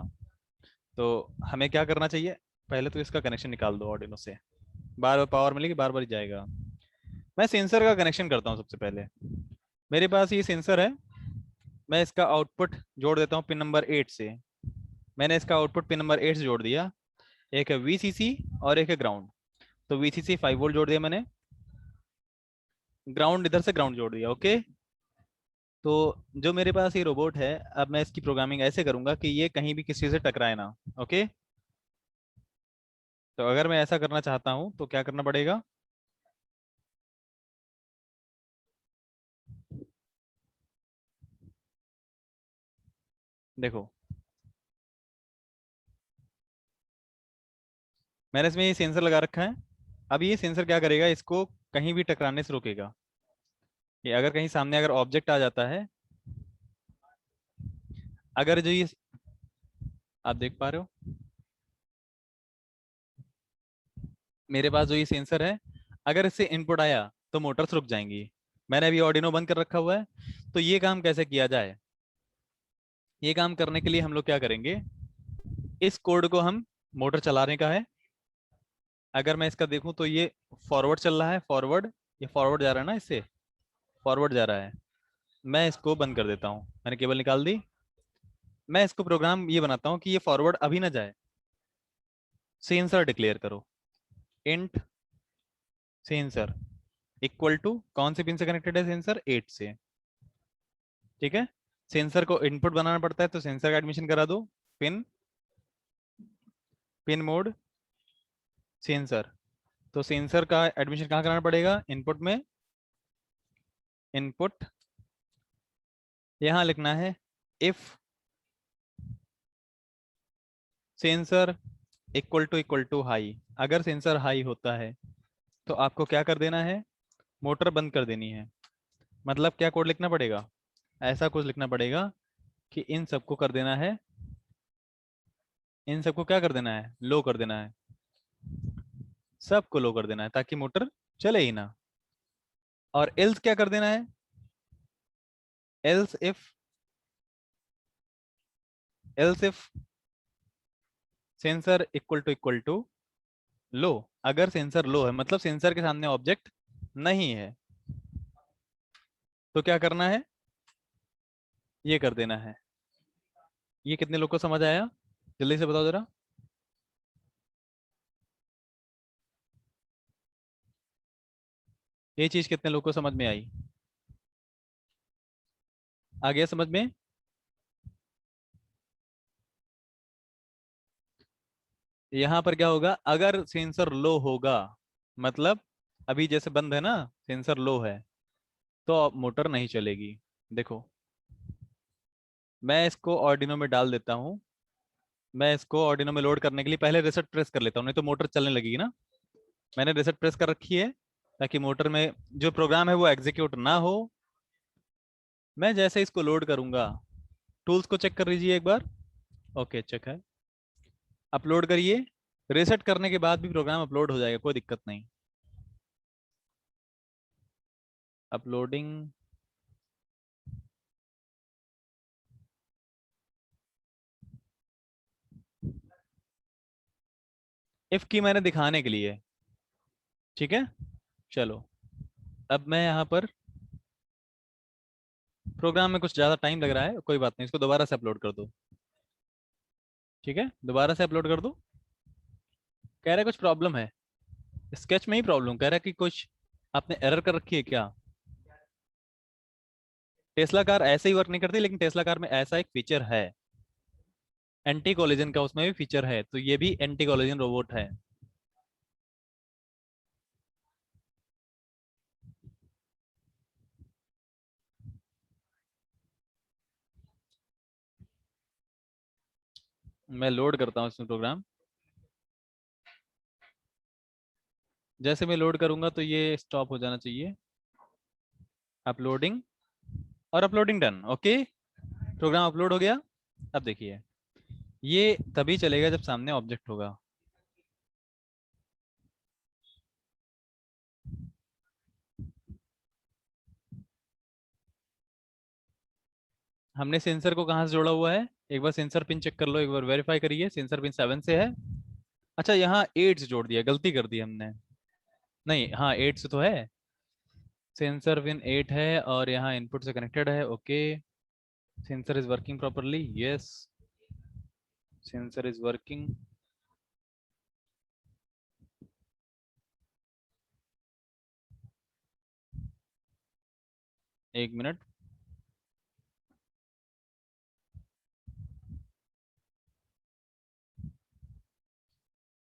तो हमें क्या करना चाहिए, पहले तो इसका कनेक्शन निकाल दो ऑर्डिनो से। बार बार पावर मिलेगी, बार बार ही जाएगा। मैं सेंसर का कनेक्शन करता हूँ सबसे पहले। मेरे पास ये सेंसर है, मैं इसका आउटपुट जोड़ देता हूँ पिन नंबर 8 से। मैंने इसका आउटपुट पिन नंबर 8 से जोड़ दिया। एक है वीसीसी और एक है ग्राउंड। तो वीसीसी 5 वोल्ट जोड़ दिया मैंने, ग्राउंड इधर से ग्राउंड जोड़ दिया। ओके, तो जो मेरे पास ये रोबोट है, अब मैं इसकी प्रोग्रामिंग ऐसे करूंगा कि ये कहीं भी किसी से टकराए ना। ओके, तो अगर मैं ऐसा करना चाहता हूं तो क्या करना पड़ेगा। देखो, मैंने इसमें ये सेंसर लगा रखा है। अब ये सेंसर क्या करेगा, इसको कहीं भी टकराने से रोकेगा। ये अगर कहीं सामने अगर ऑब्जेक्ट आ जाता है, अगर जो ये आप देख पा रहे हो मेरे पास जो ये सेंसर है, अगर इससे इनपुट आया तो मोटर्स रुक जाएंगी। मैंने अभी ऑर्डिनो बंद कर रखा हुआ है। तो ये काम कैसे किया जाए, ये काम करने के लिए हम लोग क्या करेंगे, इस कोड को हम मोटर चलाने का है। अगर मैं इसका देखूं तो ये फॉरवर्ड चल रहा है, फॉरवर्ड, ये फॉरवर्ड जा रहा है ना, इससे फॉरवर्ड जा रहा है। मैं इसको बंद कर देता हूँ, मैंने केबल निकाल दी। मैं इसको प्रोग्राम ये बनाता हूँ कि ये फॉरवर्ड अभी ना जाए। सेंसर डिक्लेयर करो, इंट सेंसर इक्वल टू, कौन से पिन से कनेक्टेड है सेंसर, 8 से। ठीक है, सेंसर को इनपुट बनाना पड़ता है तो सेंसर का एडमिशन करा दो। Pin, pin mode sensor. तो सेंसर का एडमिशन कहाँ कराना पड़ेगा, इनपुट में। इनपुट यहां लिखना है if sensor equal to high. अगर सेंसर हाई होता है तो आपको क्या कर देना है, मोटर बंद कर देनी है। मतलब क्या कोड लिखना पड़ेगा, ऐसा कुछ लिखना पड़ेगा कि इन सबको कर देना है, इन सबको क्या कर देना है, लो कर देना है। सबको लो कर देना है ताकि मोटर चले ही ना। और एल्स क्या कर देना है, else if, else if sensor equal to low. अगर सेंसर लो है मतलब सेंसर के सामने ऑब्जेक्ट नहीं है, तो क्या करना है, ये कर देना है। ये कितने लोग को समझ आया, जल्दी से बताओ जरा। ये चीज कितने लोग को समझ में आई, आ गया समझ में। यहाँ पर क्या होगा, अगर सेंसर लो होगा मतलब अभी जैसे बंद है ना, सेंसर लो है, तो अब मोटर नहीं चलेगी। देखो, मैं इसको ऑर्डिनो में डाल देता हूँ। मैं इसको ऑर्डिनो में लोड करने के लिए पहले रिसेट प्रेस कर लेता हूँ, नहीं तो मोटर चलने लगेगी ना। मैंने रिसेट प्रेस कर रखी है ताकि मोटर में जो प्रोग्राम है वो एग्जीक्यूट ना हो। मैं जैसे इसको लोड करूंगा, टूल्स को चेक कर लीजिए एक बार। ओके, चेक है। अपलोड करिए, रिसेट करने के बाद भी प्रोग्राम अपलोड हो जाएगा, कोई दिक्कत नहीं। अपलोडिंग, इफ की मैंने दिखाने के लिए। ठीक है, चलो अब मैं यहाँ पर प्रोग्राम में कुछ ज़्यादा टाइम लग रहा है, कोई बात नहीं, इसको दोबारा से अपलोड कर दो। ठीक है, दोबारा से अपलोड कर दो। कह रहा है कुछ प्रॉब्लम है, स्केच में ही प्रॉब्लम कह रहा है कि कुछ आपने एरर कर रखी है क्या। टेस्ला कार ऐसे ही वर्क नहीं करती, लेकिन टेस्ला कार में ऐसा एक फीचर है, एंटी कोलिजन का उसमें भी फीचर है, तो ये भी एंटी कोलिजन रोबोट है। मैं लोड करता हूँ इसमें प्रोग्राम। जैसे मैं लोड करूंगा तो ये स्टॉप हो जाना चाहिए। अपलोडिंग, और uploading done. Okay, programme upload हो गया। अब देखिए, ये तभी चलेगा जब सामने ऑब्जेक्ट होगा। हमने सेंसर को कहाँ से जोड़ा हुआ है? एक बार सेंसर पिन चेक कर लो, एक बार वेरीफाई करिए। सेंसर पिन 7 से है। अच्छा, यहाँ 8 से जोड़ दिया, गलती कर दी हमने। नहीं, हाँ 8 से तो है। सेंसर पिन 8 है और यहाँ इनपुट से कनेक्टेड है। Okay, sensor is working properly. Yes, sensor is working. एक मिनट।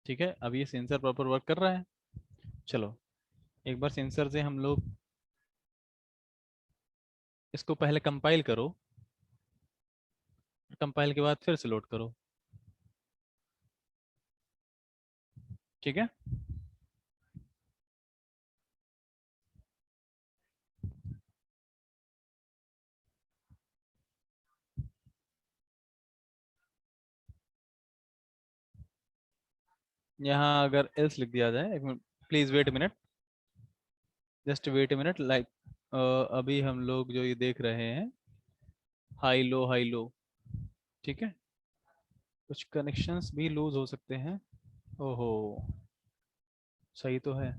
ठीक है, अब ये सेंसर प्रॉपर वर्क कर रहा है। चलो, एक बार सेंसर से हम लोग इसको पहले कंपाइल करो। कंपाइल के बाद फिर से लोड करो। ठीक है। यहाँ अगर एल्स लिख दिया जाए, एक minute please wait minute, just wait minute. Like अभी हम लोग जो ये देख रहे हैं, हाई लो हाई लो। ठीक है, कुछ कनेक्शंस भी लूज हो सकते हैं। ओहो, सही तो है।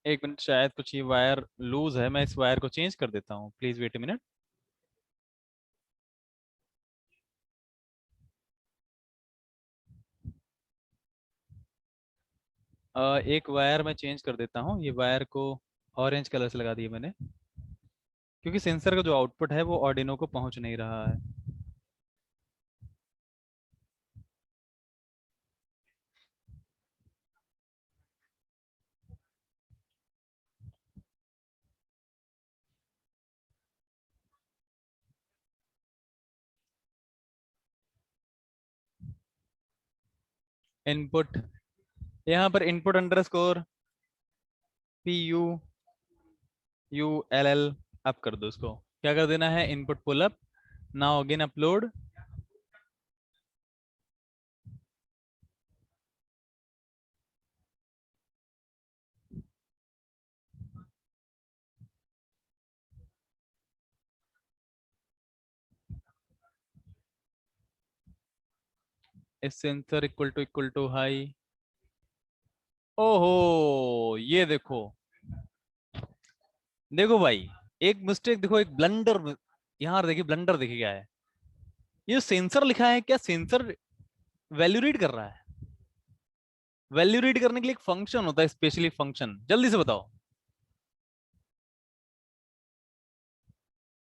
एक मिनट, शायद कुछ ये वायर लूज है, मैं इस वायर को चेंज कर देता हूँ। Please wait minute. एक वायर मैं चेंज कर देता हूँ। ये वायर को ऑरेंज कलर से लगा दिया मैंने, क्योंकि सेंसर का जो आउटपुट है वो ऑर्डिनो को पहुंच नहीं रहा है। इनपुट, यहाँ पर इनपुट अंडरस्कोर PUULL अप कर दो इसको। क्या कर देना है? Input pull up. Now again upload. इस सेंसर इक्वल टू हाई। ओहो, ये देखो, देखो भाई, एक मिस्टेक देखो, एक ब्लंडर। यहाँ देखिए ब्लंडर, देखिए क्या है। ये सेंसर लिखा है, क्या सेंसर वैल्यू रीड कर रहा है? वैल्यू रीड करने के लिए एक फंक्शन होता है, स्पेशली फंक्शन। जल्दी से बताओ,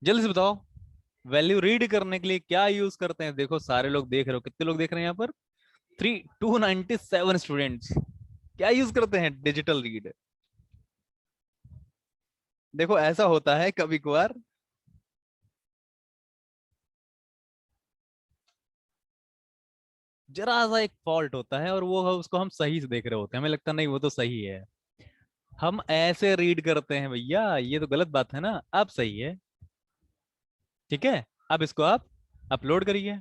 जल्दी से बताओ, वैल्यू रीड करने के लिए क्या यूज करते हैं? देखो सारे लोग देख रहे हो, कितने लोग देख रहे हैं यहाँ पर? 297 स्टूडेंट्स। क्या यूज करते हैं? Digital read. देखो ऐसा होता है कभी कभार। जरा सा एक फॉल्ट होता है, और वो उसको हम सही से देख रहे होते हैं, हमें लगता नहीं वो तो सही है। हम ऐसे रीड करते हैं भैया, ये तो गलत बात है ना। अब सही है। ठीक है, अब इसको आप अपलोड करिए।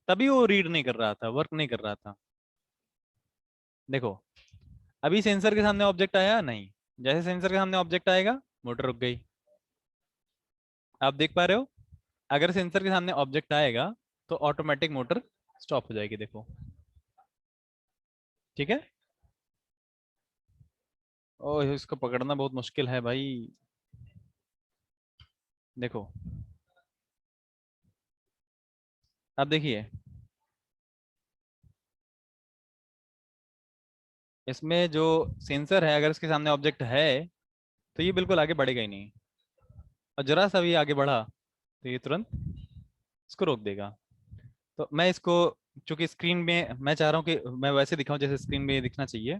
तभी वो रीड नहीं कर रहा था, वर्क नहीं कर रहा था। देखो, अभी सेंसर के सामने ऑब्जेक्ट आया नहीं? जैसे सेंसर के सामने ऑब्जेक्ट आएगा, मोटर रुक गई। आप देख पा रहे हो? अगर सेंसर के सामने ऑब्जेक्ट आएगा तो ऑटोमेटिक मोटर स्टॉप हो जाएगी। देखो, ठीक है। ओह, इसको पकड़ना बहुत मुश्किल है भाई। देखो, अब देखिए, इसमें जो सेंसर है, अगर इसके सामने ऑब्जेक्ट है तो ये बिल्कुल आगे बढ़ेगा ही नहीं, और जरा सा भी आगे बढ़ा तो ये तुरंत इसको रोक देगा। तो मैं इसको, चूंकि स्क्रीन में मैं चाह रहा हूँ कि मैं वैसे दिखाऊं जैसे स्क्रीन में दिखना चाहिए,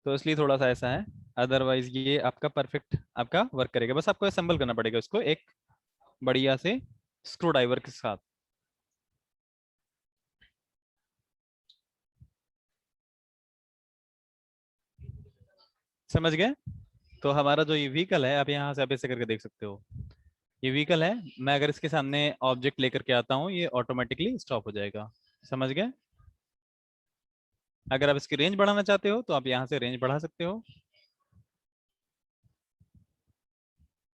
तो इसलिए थोड़ा सा ऐसा है। अदरवाइज ये आपका परफेक्ट आपका वर्क करेगा। बस आपको असेंबल करना पड़ेगा इसको एक बढ़िया से स्क्रू ड्राइवर के साथ। समझ गए? तो हमारा जो ये व्हीकल है, आप यहाँ से आप ऐसे करके देख सकते हो, ये व्हीकल है। मैं अगर इसके सामने ऑब्जेक्ट लेकर के आता हूँ, ये ऑटोमेटिकली स्टॉप हो जाएगा। समझ गए? अगर आप इसकी रेंज बढ़ाना चाहते हो तो आप यहाँ से रेंज बढ़ा सकते हो।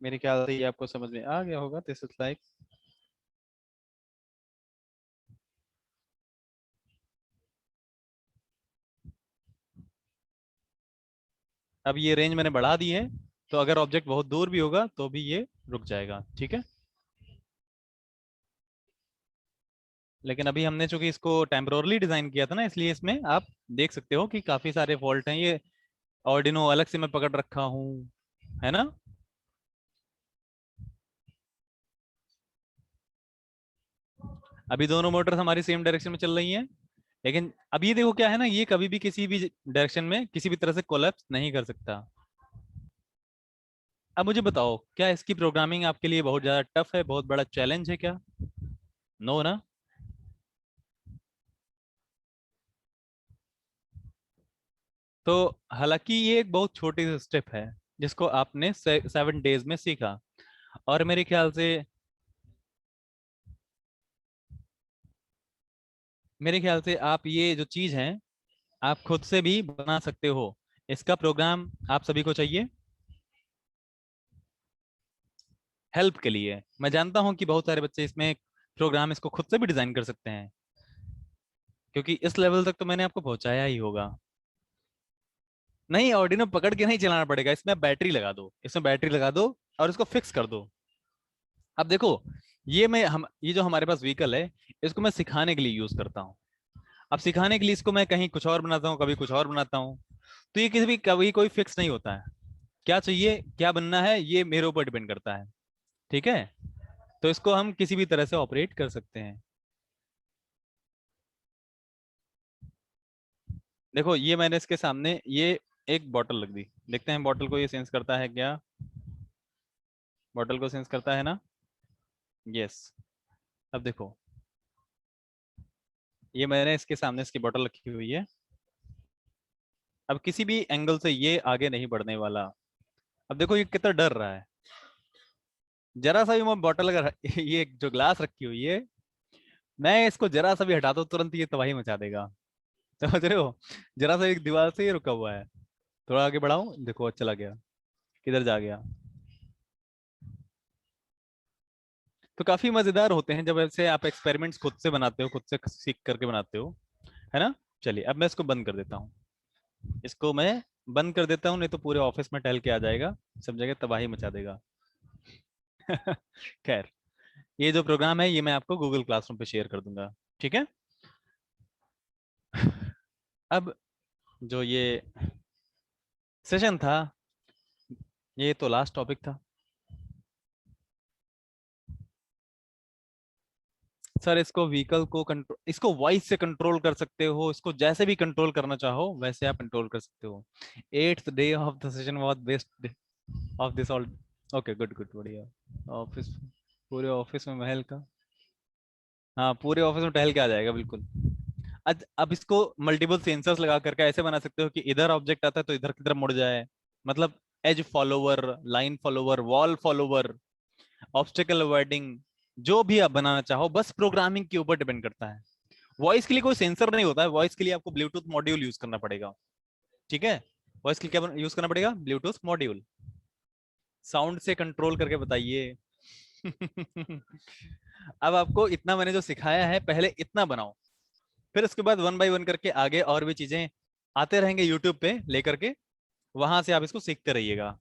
मेरे ख्याल से ये आपको समझ में आ गया होगा। दिस इज लाइक, अब ये रेंज मैंने बढ़ा दी है, तो अगर ऑब्जेक्ट बहुत दूर भी होगा तो भी ये रुक जाएगा। ठीक है? लेकिन अभी हमने चूंकि इसको टेम्पररी डिजाइन किया था ना, इसलिए इसमें आप देख सकते हो कि काफी सारे फॉल्ट हैं। ये ऑर्डिनो अलग से मैं पकड़ रखा हूँ, है ना? अभी दोनों मोटर्स हमारी सेम डायरेक्शन में चल रही हैं, लेकिन अब ये देखो क्या है ना, ये कभी भी किसी भी डायरेक्शन में किसी भी तरह से कोलैप्स नहीं कर सकता। अब मुझे बताओ, क्या इसकी प्रोग्रामिंग आपके लिए बहुत ज्यादा टफ है, बहुत बड़ा चैलेंज है क्या? नो ना? तो हालांकि ये एक बहुत छोटी सी स्टेप है जिसको आपने 7 डेज में सीखा, और मेरे ख्याल से आप ये जो चीज है आप खुद से भी बना सकते हो। इसका प्रोग्राम आप सभी को चाहिए हेल्प के लिए। मैं जानता हूं कि बहुत सारे बच्चे इसमें प्रोग्राम इसको खुद से भी डिजाइन कर सकते हैं, क्योंकि इस लेवल तक तो मैंने आपको पहुंचाया ही होगा। नहीं, ऑर्डिनो पकड़ के नहीं चलाना पड़ेगा, इसमें बैटरी लगा दो, इसमें बैटरी लगा दो और इसको फिक्स कर दो। अब देखो, ये जो हमारे पास व्हीकल है, इसको मैं सिखाने के लिए यूज करता हूँ। अब सिखाने के लिए इसको मैं कहीं कुछ और बनाता हूँ, कभी कुछ और बनाता हूँ, तो ये किसी भी कभी कोई फिक्स नहीं होता है। क्या चाहिए, क्या बनना है, ये मेरे ऊपर डिपेंड करता है। ठीक है? तो इसको हम किसी भी तरह से ऑपरेट कर सकते हैं। देखो, ये मैंने इसके सामने ये एक बॉटल रख दी, देखते हैं बॉटल को ये सेंस करता है क्या? बॉटल को सेंस करता है ना? यस। अब देखो, ये मैंने इसके सामने इसकी बॉटल रखी हुई है। अब किसी भी एंगल से ये आगे नहीं बढ़ने वाला। अब देखो ये कितना डर रहा है। जरा सा भी मैं बॉटल अगर ये जो ग्लास रखी हुई है, मैं इसको जरा सा भी हटा दो तुरंत ये तबाही मचा देगा। समझ रहे हो? जरा सा एक दीवार से ये रुका हुआ है, थोड़ा आगे बढ़ाऊं, देखो चला गया, किधर जा गया। तो काफी मजेदार होते हैं जब ऐसे आप एक्सपेरिमेंट्स खुद से बनाते हो, खुद से सीख करके बनाते हो, है ना? चलिए, अब मैं इसको बंद कर देता हूँ। इसको मैं बंद कर देता हूँ, नहीं तो पूरे ऑफिस में टहल के आ जाएगा, सब जगह तबाही मचा देगा। खैर, ये जो प्रोग्राम है ये मैं आपको गूगल क्लासरूम पे शेयर कर दूंगा। ठीक है? अब जो ये सेशन था, ये तो लास्ट टॉपिक था। सर, इसको व्हीकल को कंट्रोल, इसको वॉइस से कंट्रोल कर सकते हो, इसको जैसे भी कंट्रोल करना चाहो वैसे आप कंट्रोल कर सकते हो। 8th day of the session was best of this all. Okay, good good, बढ़िया। ऑफिस, पूरे ऑफिस में महल का, हाँ पूरे ऑफिस में टहल के आ जाएगा बिल्कुल। अब इसको मल्टीपल सेंसर्स लगा करके ऐसे बना सकते हो कि इधर ऑब्जेक्ट आता है तो इधर की तरफ मुड़ जाए। मतलब edge follower, line follower, wall follower, obstacle avoiding, जो भी आप बनाना चाहो, बस प्रोग्रामिंग के ऊपर डिपेंड करता है। वॉइस के लिए कोई सेंसर नहीं होता है, वॉइस के लिए आपको ब्लूटूथ मॉड्यूल यूज करना पड़ेगा। ठीक है? वॉइस के लिए क्या यूज करना पड़ेगा? Bluetooth module. साउंड से कंट्रोल करके बताइए। अब आपको इतना मैंने जो सिखाया है, पहले इतना बनाओ, फिर उसके बाद वन बाय वन करके आगे और भी चीजें आते रहेंगे यूट्यूब पे लेकर के, वहां से आप इसको सीखते रहिएगा।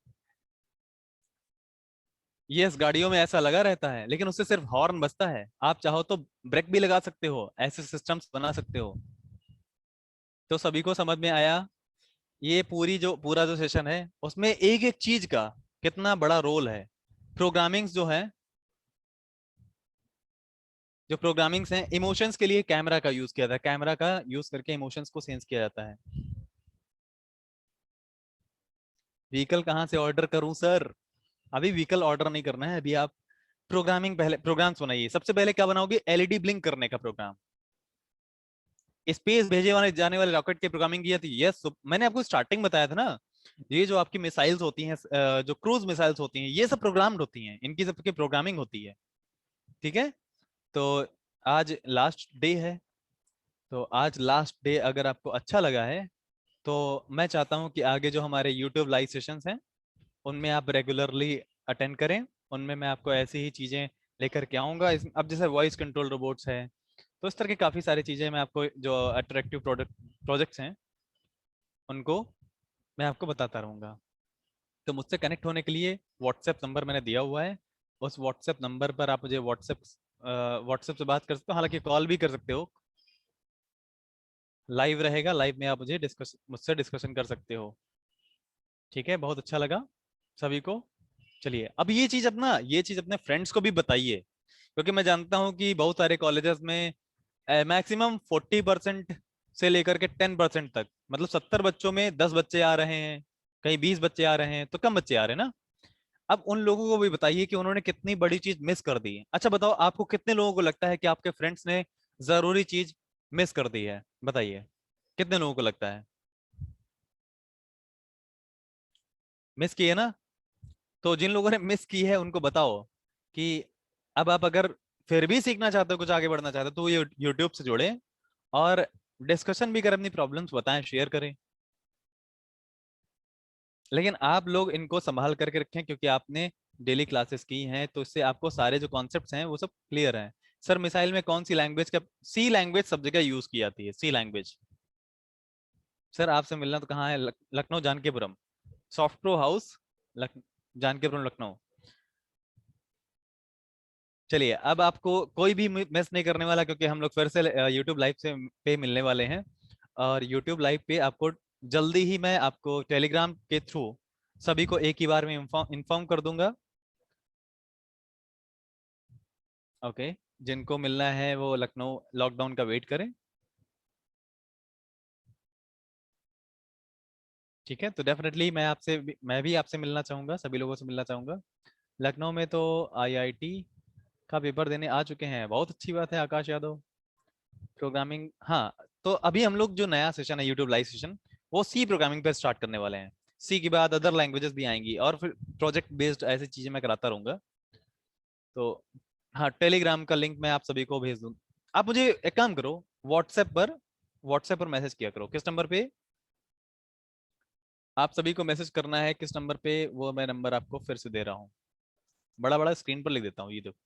यस, गाड़ियों में ऐसा लगा रहता है, लेकिन उससे सिर्फ हॉर्न बजता है। आप चाहो तो ब्रेक भी लगा सकते हो, ऐसे सिस्टम्स बना सकते हो। तो सभी को समझ में आया? ये पूरा जो सेशन है उसमें एक एक चीज का कितना बड़ा रोल है। प्रोग्रामिंग्स जो है, जो प्रोग्रामिंग्स हैं, इमोशंस के लिए कैमरा का यूज किया था, कैमरा का यूज करके इमोशंस को सेंस किया जाता है। व्हीकल कहाँ से ऑर्डर करूं सर? अभी व्हीकल ऑर्डर नहीं करना है अभी। आप प्रोग्रामिंग पहले, प्रोग्राम्स बनाइए। सबसे पहले क्या बनाओगे? एलईडी ब्लिंक करने का प्रोग्राम। स्पेस भेजे वाले जाने वाले रॉकेट की प्रोग्रामिंग की थी। यस, मैंने आपको स्टार्टिंग बताया था ना, ये जो आपकी मिसाइल्स होती हैं, जो क्रूज मिसाइल्स होती हैं, ये सब प्रोग्राम्ड होती हैं, इनकी सबकी प्रोग्रामिंग होती है। ठीक है। तो आज लास्ट डे है। तो आज लास्ट डे अगर आपको अच्छा लगा है तो मैं चाहता हूं कि आगे जो हमारे यूट्यूब लाइव सेशंस हैं उनमें आप रेगुलरली अटेंड करें। उनमें मैं आपको ऐसी ही चीजें लेकर के आऊंगा। अब जैसे वॉइस कंट्रोल रोबोट्स है, तो इस तरह की काफी सारी चीजें मैं आपको, जो अट्रैक्टिव प्रोजेक्ट्स हैं, उनको मैं आपको बताता रहूंगा। तो मुझसे कनेक्ट होने के लिए व्हाट्सएप नंबर मैंने दिया हुआ है। उस व्हाट्सएप नंबर पर आप मुझे व्हाट्सएप से बात कर सकते हो, हालांकि कॉल भी कर सकते हो। लाइव रहेगा, लाइव में आप मुझसे डिस्कशन कर सकते हो। ठीक है, बहुत अच्छा लगा सभी को। चलिए, अब ये चीज अपने फ्रेंड्स को भी बताइए, क्योंकि मैं जानता हूं कि बहुत सारे कॉलेजेस में मैक्सिमम 40% से लेकर के 10% तक, मतलब 70 बच्चों में 10 बच्चे आ रहे हैं, कहीं 20 बच्चे आ रहे हैं, तो कम बच्चे आ रहे हैं ना। अब उन लोगों को भी बताइए कि उन्होंने कितनी बड़ी चीज मिस कर दी है। अच्छा बताओ, आपको कितने लोगों को लगता है कि आपके फ्रेंड्स ने जरूरी चीज मिस कर दी है? बताइए, कितने लोगों को लगता है मिस की है ना? तो जिन लोगों ने मिस की है उनको बताओ कि अब आप अगर फिर भी सीखना चाहते हो, कुछ आगे बढ़ना चाहते हो, तो ये यूट्यूब से जुड़े और डिस्कशन भी करें, अपनी प्रॉब्लम्स बताएं, शेयर करें। लेकिन आप लोग इनको संभाल करके रखें, क्योंकि आपने डेली क्लासेस की हैं, तो इससे आपको सारे जो कॉन्सेप्ट्स हैं वो सब क्लियर हैं। सर, मिसाइल में कौन सी लैंग्वेज का, सी लैंग्वेज सब जगह यूज की जाती है, सी लैंग्वेज। सर, आपसे मिलना तो कहाँ है? Lucknow Jankipuram, soft pro house, लख जानकीपुरम, लखनऊ। चलिए, अब आपको कोई भी मिस नहीं करने वाला, क्योंकि हम लोग फिर से यूट्यूब लाइव से पे मिलने वाले हैं। और यूट्यूब लाइव पे आपको जल्दी ही मैं आपको टेलीग्राम के थ्रू सभी को एक ही बार में इन्फॉर्म कर दूंगा। ओके, जिनको मिलना है वो लखनऊ लॉकडाउन का वेट करें। ठीक है, तो डेफिनेटली मैं भी आपसे मिलना चाहूंगा, सभी लोगों से मिलना चाहूंगा। लखनऊ में तो आईआईटी का पेपर देने आ चुके हैं, बहुत अच्छी बात है। आकाश यादव, प्रोग्रामिंग, हाँ। तो अभी हम लोग जो नया सेशन है, यूट्यूब लाइव सेशन, वो सी प्रोग्रामिंग पे स्टार्ट करने वाले हैं। सी के बाद अदर लैंग्वेजेस भी आएंगी, और फिर प्रोजेक्ट बेस्ड ऐसी चीजें मैं कराता रहूंगा। तो हाँ, टेलीग्राम का लिंक मैं आप सभी को भेज दूँ। आप मुझे एक काम करो, व्हाट्सएप पर मैसेज किया करो। किस नंबर पे आप सभी को मैसेज करना है, किस नंबर पे, वो मैं नंबर आपको फिर से दे रहा हूँ। बड़ा बड़ा स्क्रीन पर लिख देता हूँ, ये देखो,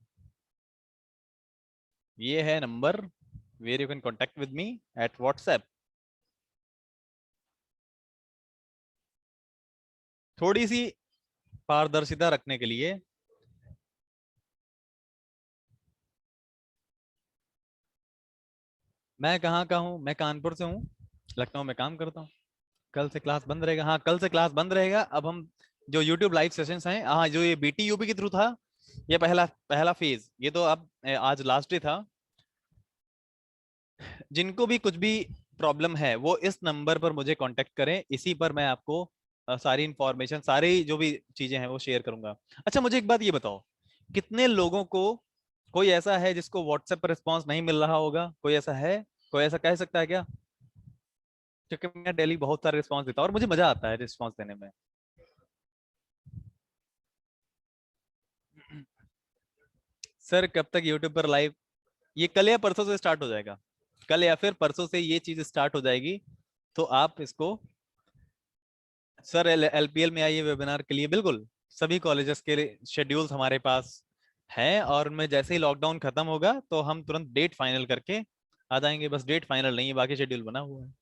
ये है number where you can contact with me at WhatsApp. थोड़ी सी पारदर्शिता रखने के लिए, मैं कहाँ का हूँ? मैं कानपुर से हूँ, लखनऊ में काम करता हूँ। कल से क्लास बंद रहेगा, हाँ, कल से क्लास बंद रहेगा। अब हम जो यूट्यूब लाइव सेशंस हैं, हाँ, जो ये बीटीयूपी के थ्रू था, ये पहला पहला फेज, ये तो अब आज लास्ट डे था। जिनको भी कुछ भी प्रॉब्लम है वो इस नंबर पर मुझे कांटेक्ट करें, इसी पर मैं आपको सारी इंफॉर्मेशन, सारी जो भी चीजें हैं वो शेयर करूंगा। अच्छा, मुझे एक बात ये बताओ, कितने लोगों को, कोई ऐसा है जिसको व्हाट्सएप पर रिस्पांस नहीं मिल रहा होगा? कोई ऐसा है? कोई ऐसा कह सकता है क्या? क्योंकि मैं डेली बहुत सारे रिस्पांस देता हूँ और मुझे मजा आता है रिस्पांस देने में। सर, कब तक यूट्यूब पर लाइव? ये कल या परसों से स्टार्ट हो जाएगा। कल या फिर परसों से ये चीज स्टार्ट हो जाएगी। तो आप इसको, सर, एलपीएल में आइए वेबिनार के लिए, बिल्कुल। सभी कॉलेजेस के शेड्यूल्स हमारे पास हैं, और उनमें जैसे ही लॉकडाउन खत्म होगा तो हम तुरंत डेट फाइनल करके आ जाएंगे। बस डेट फाइनल नहीं है, बाकी शेड्यूल बना हुआ है।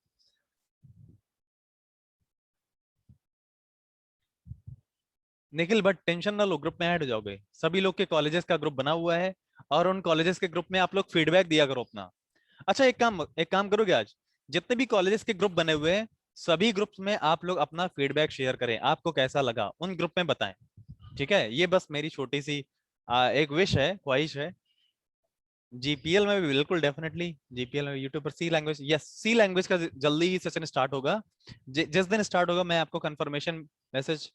निखिल बट टेंशन ना लो, ग्रुप में ऐड हो जाओगे, सभी लोग के कॉलेजेस का ग्रुप बना हुआ है, और उन कॉलेजेस के ग्रुप में आप लोग फीडबैक दिया करो अपना। अच्छा, एक काम करोगे आज? जितने भी कॉलेजेस के ग्रुप बने हुए हैं, सभी ग्रुप्स में आप लोग अपना फीडबैक शेयर करें, आपको कैसा लगा उन ग्रुप में बताएं। ठीक है, ये बस मेरी छोटी सी एक विश है, ख्वाहिश है। जीपीएल में भी बिल्कुल डेफिनेटली, जीपीएल में यूट्यूब पर सी लैंग्वेज, यस सी लैंग्वेज का जल्दी ही सेशन स्टार्ट होगा। जिस दिन स्टार्ट होगा मैं आपको कंफर्मेशन मैसेज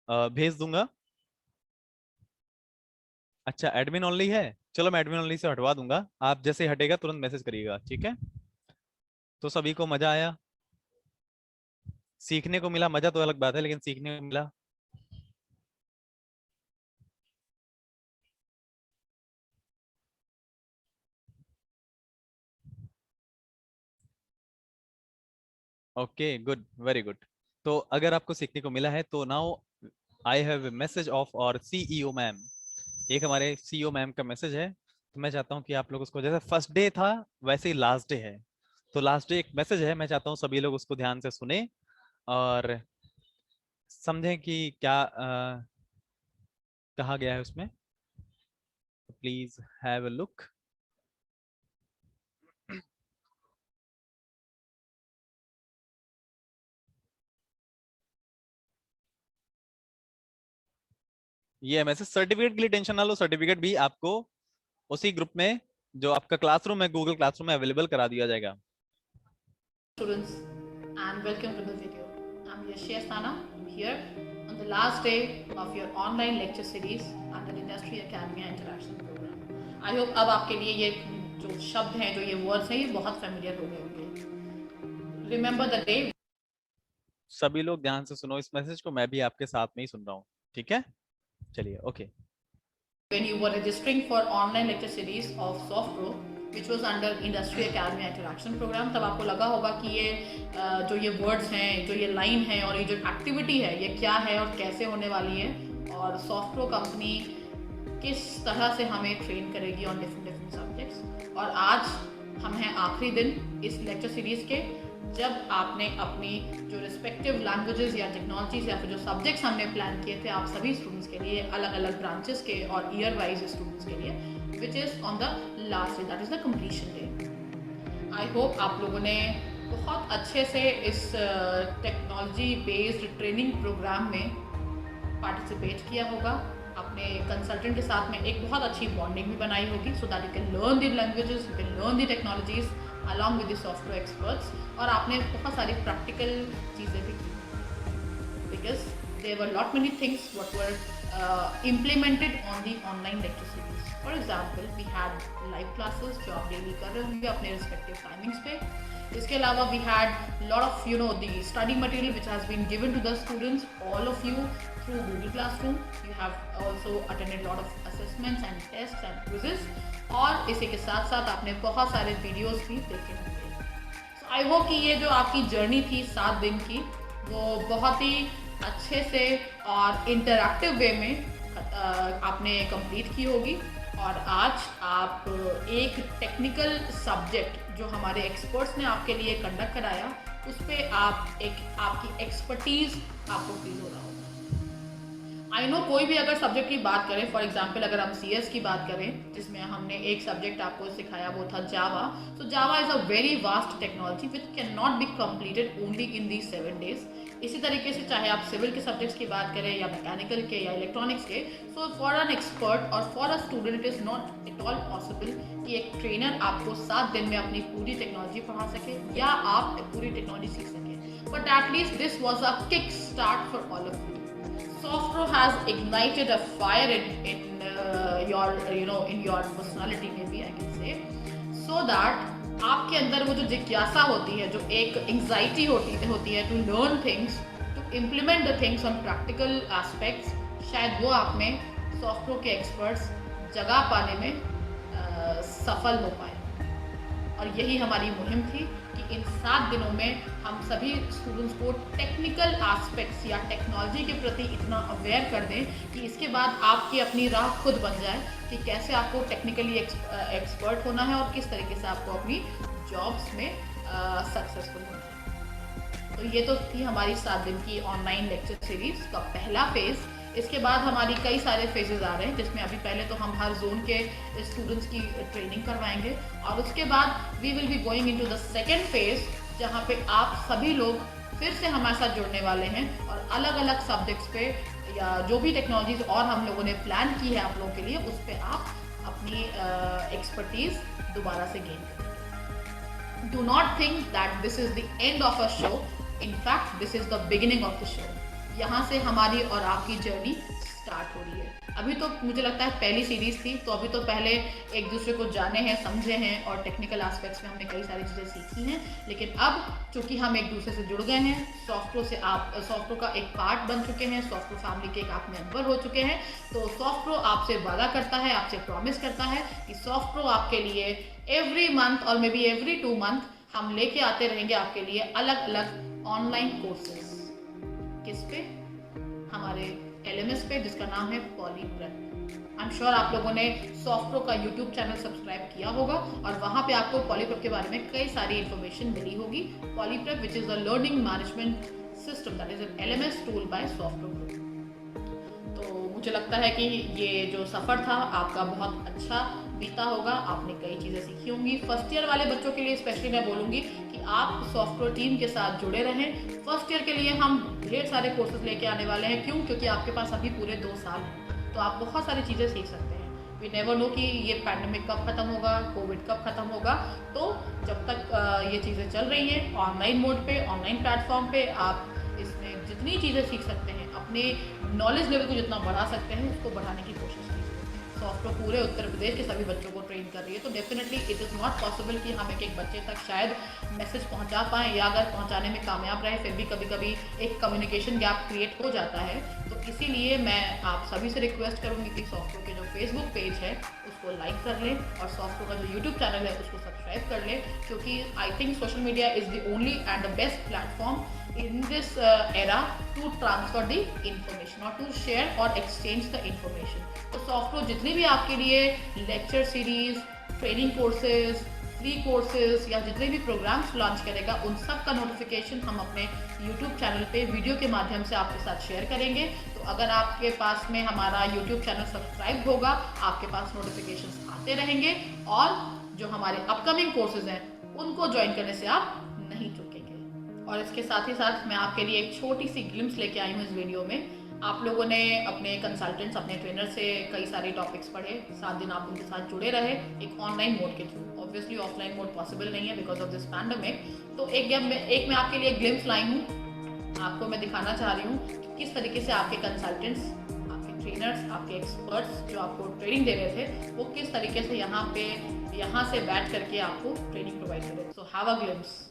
भेज दूंगा। अच्छा एडमिन ओनली है, चलो मैं एडमिन ओनली से हटवा दूंगा, आप जैसे हटेगा तुरंत मैसेज करिएगा, ठीक है। तो सभी को मजा आया, सीखने को मिला, मजा तो अलग बात है लेकिन सीखने को मिला। Okay good, very good. तो अगर आपको सीखने को मिला है तो now I have message of और सीईओ मैम, एक हमारे सीईओ मैम का मैसेज है। तो मैं चाहता हूँ कि आप लोग उसको, जैसे फर्स्ट डे था वैसे ही लास्ट डे है, तो लास्ट डे एक मैसेज है, मैं चाहता हूँ सभी लोग उसको ध्यान से सुने और समझें कि क्या कहा गया है उसमें। Please have a look. ये मैसेज, सर्टिफिकेट के लिए टेंशन ना लो, सर्टिफिकेट भी आपको उसी ग्रुप में जो आपका क्लासरूम है, गूगल क्लासरूम में अवेलेबल करा दिया जाएगा। Students, and welcome to the video. I'm Yashia Asthana. I'm here on the last day of your online lecture series under Industry Academy Interaction Program. I hope अब आपके लिए ये जो शब्द हैं, जो ये वर्ड्स हैं, ये बहुत फेमिलियर हो गए होंगे. Remember the day. सभी लोग ध्यान से सुनो इस मैसेज को, मैं भी आपके साथ में ही सुन रहा हूँ, ठीक है। चलिए okay. When you were registering for online lecture series of SoftPro, which was under Industry Academy Interaction Program, तब आपको लगा होगा कि ये जो ये वर्ड्स हैं, जो ये लाइन है और ये जो एक्टिविटी है, ये क्या है और कैसे होने वाली है, और SoftPro कंपनी किस तरह से हमें ट्रेन करेगी ऑन डिफरेंट सब्जेक्ट्स। और आज हम हैं आखिरी दिन इस लेक्चर सीरीज़ के, जब आपने अपनी जो रिस्पेक्टिव लैंग्वेजेस या टेक्नोलॉजीज या फिर जो सब्जेक्ट्स हमने प्लान किए थे आप सभी स्टूडेंट्स के लिए, अलग अलग ब्रांचेस के और ईयर वाइज स्टूडेंट्स के लिए, which is on the last day, that is the completion day. I hope आप लोगों ने बहुत अच्छे से इस टेक्नोलॉजी बेस्ड ट्रेनिंग प्रोग्राम में पार्टिसिपेट किया होगा, अपने कंसल्टेंट के साथ में एक बहुत अच्छी बॉन्डिंग भी बनाई होगी, so that you can learn the languages, you can learn the technologies along with the software experts, और आपने बहुत सारी प्रैक्टिकल चीज़ें भी की, because there were lot many things what were implemented on the online lecture series. For example, we had live classes जो आप daily कर रहे होंगे अपने respective timings पे। इसके अलावा we had lot of the study material which has been given to the students, all of you through Google Classroom. You have also attended lot of assessments and tests and quizzes, और इसी के साथ साथ आपने बहुत सारे videos भी देखे होंगे। सो आई होप कि ये जो आपकी जर्नी थी 7 दिन की, वो बहुत ही अच्छे से और इंटरैक्टिव वे में आपने कंप्लीट की होगी। और आज आप एक टेक्निकल सब्जेक्ट जो हमारे एक्सपर्ट्स ने आपके लिए कंडक्ट कराया, उस पर आप एक आपकी एक्सपर्टीज़ आपको फील हो रहा होगा। आई नो कोई भी अगर सब्जेक्ट की बात करें, फॉर एग्जांपल अगर हम CS की बात करें जिसमें हमने एक सब्जेक्ट आपको सिखाया वो था जावा, तो जावा is a very vast technology which can not be completed only in the 7 days. इसी तरीके से चाहे आप सिविल के सब्जेक्ट्स की बात करें या मैकेनिकल के या इलेक्ट्रॉनिक्स के, सो फॉर एन एक्सपर्ट और for a student it is not at all possible कि एक ट्रेनर आपको 7 दिन में अपनी पूरी टेक्नोलॉजी पढ़ा सके या आप पूरी टेक्नोलॉजी सीख सकें, but at least this was a kick start for all of you. SoftPro has ignited a fire in your personality, maybe I can say, so that आपके अंदर वो जो जिज्ञासा होती है, जो एक एंग्जाइटी होती है to learn things, to implement the things on practical aspects, शायद वो आप में SoftPro के एक्सपर्ट्स जगह पाने में सफल हो पाए। और यही हमारी मुहिम थी कि इन 7 दिनों में हम सभी स्टूडेंट्स को टेक्निकल एस्पेक्ट्स या टेक्नोलॉजी के प्रति इतना अवेयर कर दें कि इसके बाद आपकी अपनी राह खुद बन जाए कि कैसे आपको टेक्निकली एक्सपर्ट होना है और किस तरीके से आपको अपनी जॉब्स में सक्सेसफुल होना है। तो ये तो थी हमारी 7 दिन की ऑनलाइन लेक्चर सीरीज का पहला फेज़। इसके बाद हमारी कई सारे फेजेस आ रहे हैं, जिसमें अभी पहले तो हम हर जोन के स्टूडेंट्स की ट्रेनिंग करवाएंगे, और उसके बाद we will be going into the second phase जहाँ पे आप सभी लोग फिर से हमारे साथ जुड़ने वाले हैं और अलग अलग सब्जेक्ट्स पे या जो भी टेक्नोलॉजीज और हम लोगों ने प्लान की है आप लोगों के लिए, उस पर आप अपनी एक्सपर्टीज दोबारा से गेन करें। Do not think that this is the end of a show, in fact this is the beginning of the show. यहाँ से हमारी और आपकी जर्नी स्टार्ट हो रही है। अभी तो मुझे लगता है पहली सीरीज थी, तो अभी तो पहले एक दूसरे को जाने हैं, समझे हैं और टेक्निकल एस्पेक्ट्स में हमने कई सारी चीज़ें सीखी हैं। लेकिन अब चूंकि हम एक दूसरे से जुड़ गए हैं, सॉफ्टवेयर से आप सॉफ्टवेयर का एक पार्ट बन चुके हैं, सॉफ्टवेयर फैमिली के एक आप मेंबर हो चुके हैं, तो सॉफ्टवेयर आपसे वादा करता है, आपसे प्रॉमिस करता है कि सॉफ्टवेयर आपके लिए एवरी मंथ और मे बी एवरी 2 मंथ हम लेके आते रहेंगे आपके लिए अलग अलग ऑनलाइन कोर्सेज। किस पे? हमारे LMS पे, जिसका नाम है पॉलीप्रेप। आई एम श्योर आप लोगों ने सॉफ्टवेयर का यूट्यूब चैनल सब्सक्राइब किया होगा और वहाँ पे आपको पॉलीप्रेप के बारे में कई सारी इन्फॉर्मेशन मिली होगी। Polyprep which is the learning management system that is an LMS tool by software group. तो मुझे लगता है कि ये जो सफ़र था आपका बहुत अच्छा बीता होगा, आपने कई चीज़ें सीखी होंगी। फर्स्ट ईयर वाले बच्चों के लिए स्पेशली मैं बोलूँगी कि आप सॉफ्टवेयर टीम के साथ जुड़े रहें। फर्स्ट ईयर के लिए हम ढेर सारे कोर्सेज लेके आने वाले हैं। क्यों? क्योंकि आपके पास अभी पूरे 2 साल हैं, तो आप बहुत सारी चीज़ें सीख सकते हैं। वी नेवर नो कि ये पैंडमिक कब खत्म होगा, कोविड कब खत्म होगा। तो जब तक ये चीज़ें चल रही हैं ऑनलाइन मोड पे, ऑनलाइन प्लेटफॉर्म पे, आप इसमें जितनी चीज़ें सीख सकते हैं, अपने नॉलेज लेवल को जितना बढ़ा सकते हैं, उसको बढ़ाने की कोशिश कीजिए। सॉफ्टवेयर पूरे उत्तर प्रदेश के सभी बच्चों को ट्रेन कर रही है, तो definitely it is not possible कि हम एक बच्चे तक शायद मैसेज पहुंचा पाएँ, या अगर पहुंचाने में कामयाब रहे फिर भी कभी कभी एक कम्युनिकेशन गैप क्रिएट हो जाता है। तो इसीलिए मैं आप सभी से रिक्वेस्ट करूंगी कि सॉफ्टवेयर के जो फेसबुक पेज है उसको लाइक कर लें और सॉफ्टवेयर का जो यूट्यूब चैनल है उसको सब्सक्राइब कर लें, क्योंकि I think social media is the only and the best platform in this era to transfer the information or to share or exchange the information। तो सॉफ्टवेयर जितने भी आपके लिए lecture series, training courses, free courses या जितने भी programmes launch करेगा, उन सब का नोटिफिकेशन हम अपने यूट्यूब चैनल पे वीडियो के माध्यम से आपके साथ शेयर करेंगे। तो अगर आपके पास में हमारा यूट्यूब चैनल सब्सक्राइब होगा, आपके पास नोटिफिकेशन आते रहेंगे और जो हमारे अपकमिंग कोर्सेज हैं उनको ज्वाइन करने से आप नहीं चुकेंगे। और इसके साथ ही साथ मैं आपके लिए एक छोटी सी ग्लिम्स लेके आई हूँ इस वीडियो में। आप लोगों ने अपने कंसल्टेंट्स, अपने ट्रेनर से कई सारे टॉपिक्स पढ़े, 7 दिन आप उनके साथ जुड़े रहे एक ऑनलाइन मोड के through. Obviously offline mode possible नहीं है बिकॉज ऑफ दिस पैंडेमिक। तो एक मैं आपके लिए ग्लिम्स लाई हूँ, आपको मैं दिखाना चाह रही हूँ कि किस तरीके से आपके कंसल्टेंट्स, आपके ट्रेनर्स, आपके एक्सपर्ट्स जो आपको ट्रेनिंग दे रहे थे, वो किस तरीके से यहाँ से बैठ करके आपको ट्रेनिंग प्रोवाइड करे। So have a glimpse.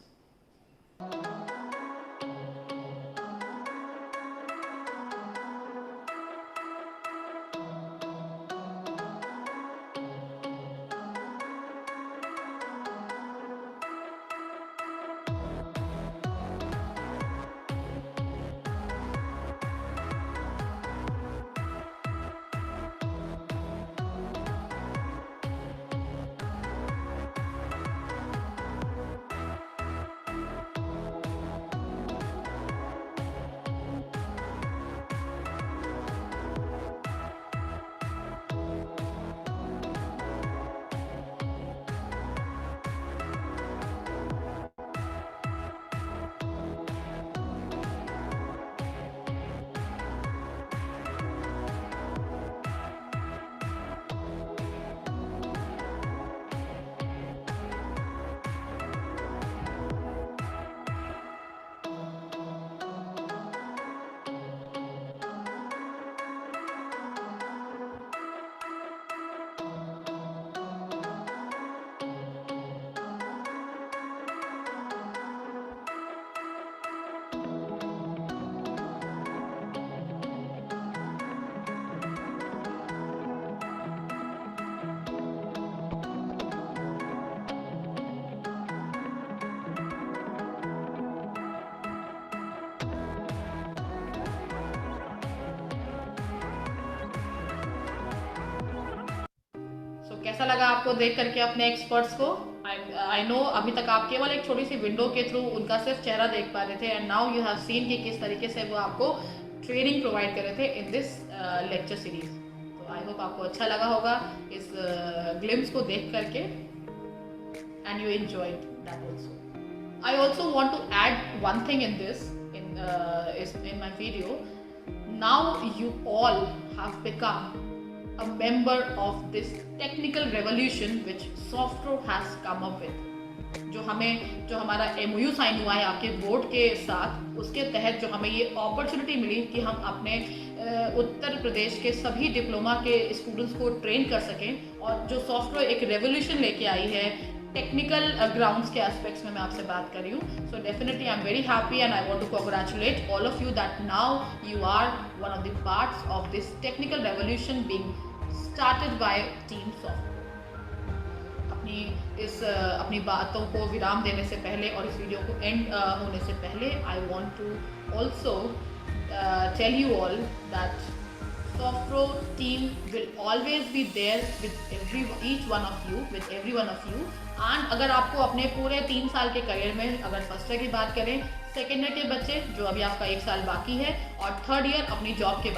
कैसा लगा आपको देख करके अपने एक्सपर्ट्स को? आई नो अभी तक आप केवल एक छोटी सी विंडो के थ्रू उनका सिर्फ चेहरा देख पा रहे थे, and now you have seen कि किस तरीके से वो आपको ट्रेनिंग प्रोवाइड कर रहे थे इन दिस लेक्चर सीरीज। तो आई होप आपको अच्छा लगा होगा इस ग्लिम्स को देख करके, and you enjoyed that also. I also want to add one thing in this, in my video. Now you all have become a member of this technical revolution which SoftPro has come up with. जो हमारा MOU sign हुआ है आपके board के साथ, उसके तहत जो हमें ये अपॉर्चुनिटी मिली कि हम अपने उत्तर प्रदेश के सभी डिप्लोमा के स्टूडेंट्स को ट्रेन कर सकें, और जो सॉफ्टवेयर एक रेवोल्यूशन लेके आई है टेक्निकल ग्राउंड्स के एस्पेक्ट्स में मैं आपसे बात कर रही हूँ. So definitely I am very happy and I want to congratulate all of you that now you are one of the parts of this technical revolution being started by team software. अपनी बातों को विराम देने से पहले और इस video को एंड होने से पहले I want to also tell you all that SoftPro team will always be there with each one of you, with every one of you. And अगर आपको अपने पूरे 3 साल के करियर में अगर फर्स्ट ईयर की बात करें, सेकेंड ईयर के बच्चे जो अभी आपका 1 साल बाकी है, और थर्ड ईयर अपनी जॉब के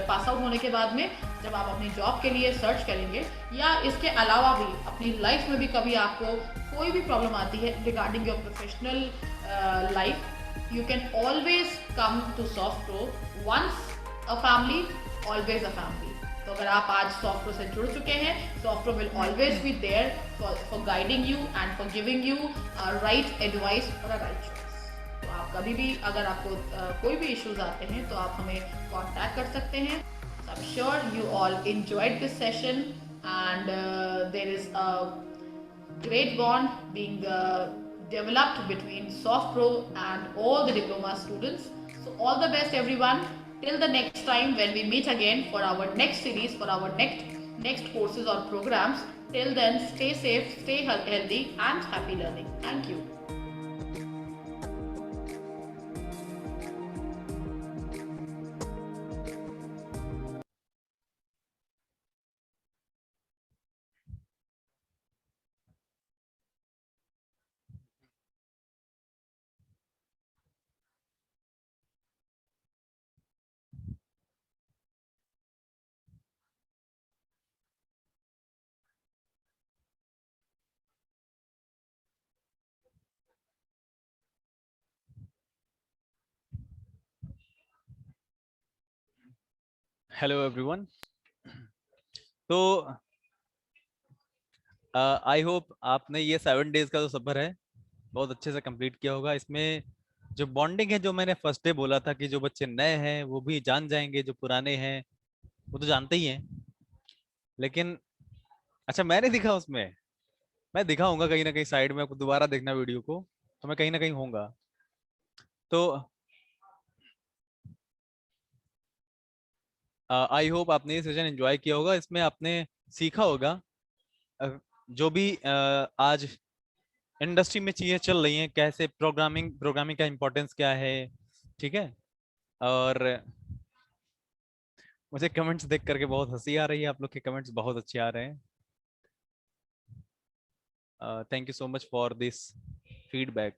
पास आउट होने के बाद में जब आप अपनी जॉब के लिए सर्च करेंगे, या इसके अलावा भी अपनी लाइफ में भी कभी आपको कोई भी प्रॉब्लम आती है regarding your professional life, you can always come to SoftPro. Once a family, always a family. तो अगर आप आज SoftPro से जुड़ चुके हैं, SoftPro will always be there for guiding you and for giving you a right advice or a right choice. तो आप कभी भी अगर आपको कोई भी issues आते हैं तो आप हमें contact कर सकते हैं. So I'm sure you all enjoyed this session, and there is a great bond being developed between SoftPro and all the diploma students. So all the best everyone, till the next time when we meet again for our next series, for our next courses or programs. Till then, stay safe, stay healthy and happy learning. Thank you. Hello everyone. तो I hope आपने ये 7 days का जो सफर है बहुत अच्छे से complete किया होगा. इसमें जो बॉन्डिंग है, जो मैंने फर्स्ट डे बोला था कि जो बच्चे नए हैं वो भी जान जाएंगे, जो पुराने हैं वो तो जानते ही हैं. लेकिन अच्छा, मैं नहीं दिखा उसमें, मैं दिखाऊंगा कहीं ना कहीं साइड में. आपको दोबारा देखना वीडियो को तो मैं कहीं ना कहीं होऊंगा. तो आई होप आपने ये सेशन एंजॉय किया होगा. इसमें आपने सीखा होगा जो भी आज इंडस्ट्री में चीजें चल रही हैं, कैसे प्रोग्रामिंग का इम्पोर्टेंस क्या है. ठीक है. और मुझे कमेंट्स देख करके बहुत हंसी आ रही है. आप लोग के कमेंट्स बहुत अच्छे आ रहे हैं. Thank you so much for this feedback.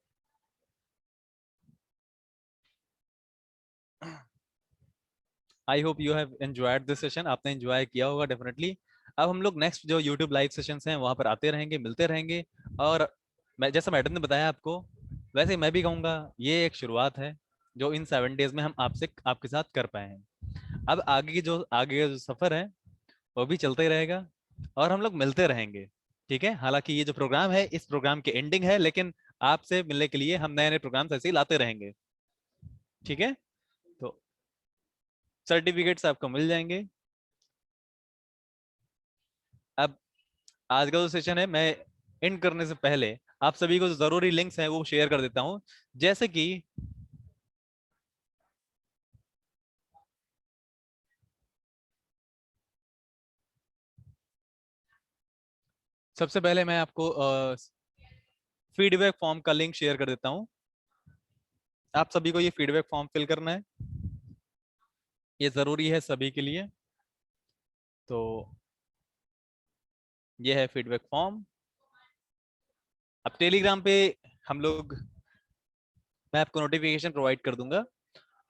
I hope you have enjoyed this session. आपने एंजॉय किया होगा डेफिनेटली. अब हम लोग नेक्स्ट जो यूट्यूब लाइव सेशंस हैं वहां पर आते रहेंगे, मिलते रहेंगे. और मैं जैसा मैडम ने बताया आपको, वैसे मैं भी कहूँगा ये एक शुरुआत है जो इन 7 डेज में हम आपके साथ कर पाए हैं. अब आगे का जो सफर है वो भी चलते ही रहेगा और हम लोग मिलते रहेंगे. ठीक है. हालांकि ये जो प्रोग्राम है, इस प्रोग्राम की एंडिंग है, लेकिन आपसे मिलने के लिए हम नए नए प्रोग्राम्स ऐसे ही लाते रहेंगे. ठीक है. तो सर्टिफिकेट्स आपको मिल जाएंगे. अब आज का जो सेशन है, मैं एंड करने से पहले आप सभी को जो जरूरी लिंक्स हैं वो शेयर कर देता हूं. जैसे कि सबसे पहले मैं आपको फीडबैक फॉर्म का लिंक शेयर कर देता हूं. आप सभी को ये फीडबैक फॉर्म फिल करना है, ये जरूरी है सभी के लिए. तो ये है फीडबैक फॉर्म. अब टेलीग्राम पे हम लोग, मैं आपको नोटिफिकेशन प्रोवाइड कर दूंगा.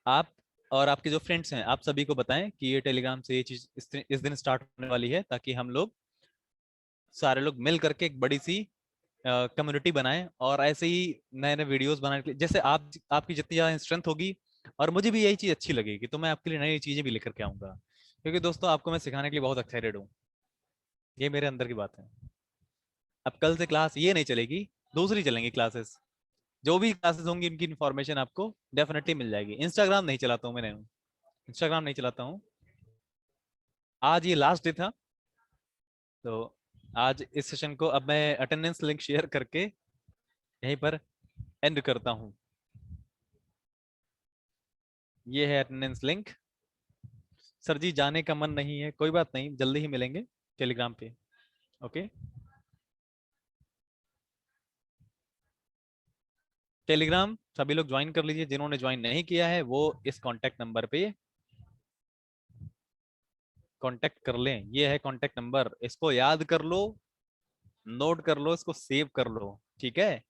आप और आपके जो फ्रेंड्स हैं आप सभी को बताएं कि ये टेलीग्राम से ये चीज इस दिन स्टार्ट होने वाली है, ताकि हम लोग सारे लोग मिल करके एक बड़ी सी कम्युनिटी बनाएं और ऐसे ही नए नए वीडियोस बनाने के लिए, जैसे आप आपकी जितनी ज़्यादा स्ट्रेंथ होगी और मुझे भी यही चीज़ अच्छी लगेगी तो मैं आपके लिए नई नई चीज़ें भी लेकर के आऊँगा, क्योंकि दोस्तों आपको मैं सिखाने के लिए बहुत एक्साइटेड हूँ। ये मेरे अंदर की बात है। अब कल से क्लास ये नहीं चलेगी, दूसरी चलेंगी क्लासेस। जो भी क्लासेस होंगी उनकी इन्फॉर्मेशन आपको डेफिनेटली मिल जाएगी। इंस्टाग्राम नहीं चलाता हूँ मैंने, इंस्टाग्राम नहीं चलाता हूँ। आज ये लास्ट डे था, तो आज इस सेशन को अब मैं अटेंडेंस लिंक शेयर करके यहीं पर एंड करता हूँ। ये है अटेंडेंस लिंक। सर जी जाने का मन नहीं है, कोई बात नहीं, जल्दी ही मिलेंगे टेलीग्राम पे। ओके, टेलीग्राम सभी लोग ज्वाइन कर लीजिए, जिन्होंने ज्वाइन नहीं किया है वो इस कांटेक्ट नंबर पे कांटेक्ट कर लें। ये है कांटेक्ट नंबर, इसको याद कर लो, नोट कर लो, इसको सेव कर लो, ठीक है।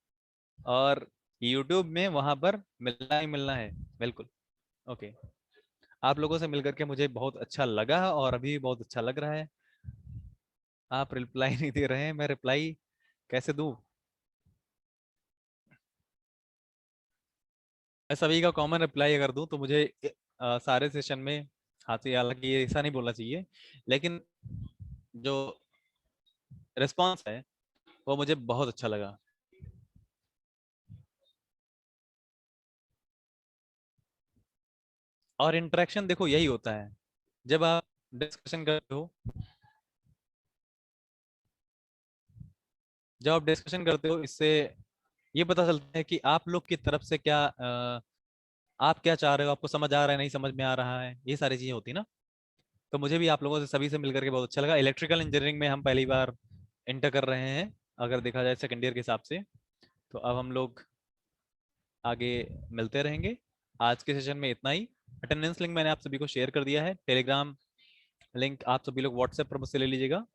और यूट्यूब में वहां पर मिलना ही मिलना है, बिल्कुल। ओके, आप लोगों से मिलकर के मुझे बहुत अच्छा लगा और अभी भी बहुत अच्छा लग रहा है। आप रिप्लाई नहीं दे रहे हैं, मैं रिप्लाई कैसे दूं? मैं सभी का कॉमन रिप्लाई अगर दूं तो मुझे सारे सेशन में, हालांकि ये ऐसा नहीं बोलना चाहिए, लेकिन जो रिस्पॉन्स है वो मुझे बहुत अच्छा लगा। और इंटरेक्शन देखो यही होता है, जब आप डिस्कशन करते हो, जब आप डिस्कशन करते हो इससे ये पता चलता है कि आप लोग की तरफ से क्या आप क्या चाह रहे हो, आपको समझ आ रहा है नहीं समझ में आ रहा है, ये सारी चीजें होती ना। तो मुझे भी आप लोगों से सभी से मिलकर के बहुत अच्छा लगा। इलेक्ट्रिकल इंजीनियरिंग में हम पहली बार इंटर कर रहे हैं, अगर देखा जाए सेकेंड ईयर के हिसाब से। तो अब हम लोग आगे मिलते रहेंगे। आज के सेशन में इतना ही। अटेंडेंस लिंक मैंने आप सभी को शेयर कर दिया है, टेलीग्राम लिंक आप सभी लोग व्हाट्सएप पर मुझसे ले लीजिएगा,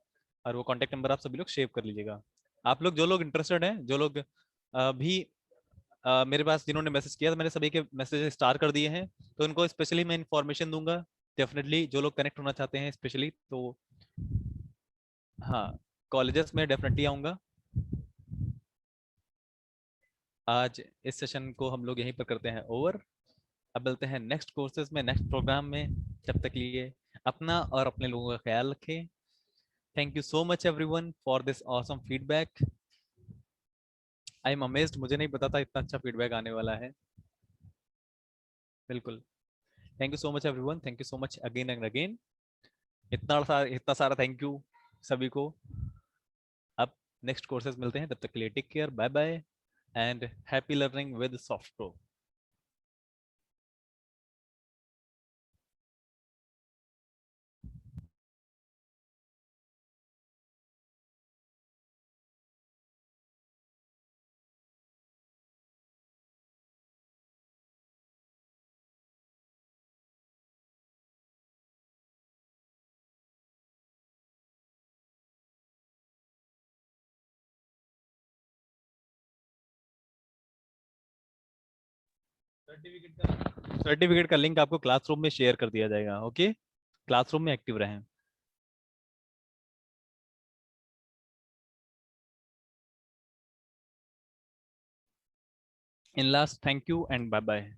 और वो कॉन्टैक्ट नंबर आप सभी लोग सेव कर लीजिएगा। आप लोग जो लोग इंटरेस्टेड हैं, जो लोग भी मेरे पास जिन्होंने मैसेज किया, तो मैंने सभी के मैसेज स्टार कर दिए हैं, तो उनको स्पेशली मैं इन्फॉर्मेशन दूंगा। डेफिनेटली जो लोग कनेक्ट होना चाहते हैं स्पेशली, तो हाँ, कॉलेजेस में डेफिनेटली आऊँगा। आज इस सेशन को हम लोग यहीं पर करते हैं ओवर। अब मिलते हैं नेक्स्ट कोर्सेज में, नेक्स्ट प्रोग्राम में। तब तक लिए अपना और अपने लोगों का ख्याल रखें। Thank you so much everyone for this awesome feedback. I am amazed, मुझे नहीं पता था इतना अच्छा फीडबैक आने वाला है। बिल्कुल। Thank you so much everyone, thank you so much again and again. इतना सारा थैंक यू सभी को। अब नेक्स्ट कोर्सेज मिलते हैं, तब तक के लिए take care, bye bye and happy learning with soft pro. Certificate का लिंक आपको क्लासरूम में शेयर कर दिया जाएगा। ओके, क्लासरूम में एक्टिव रहें। In last, thank you and bye bye.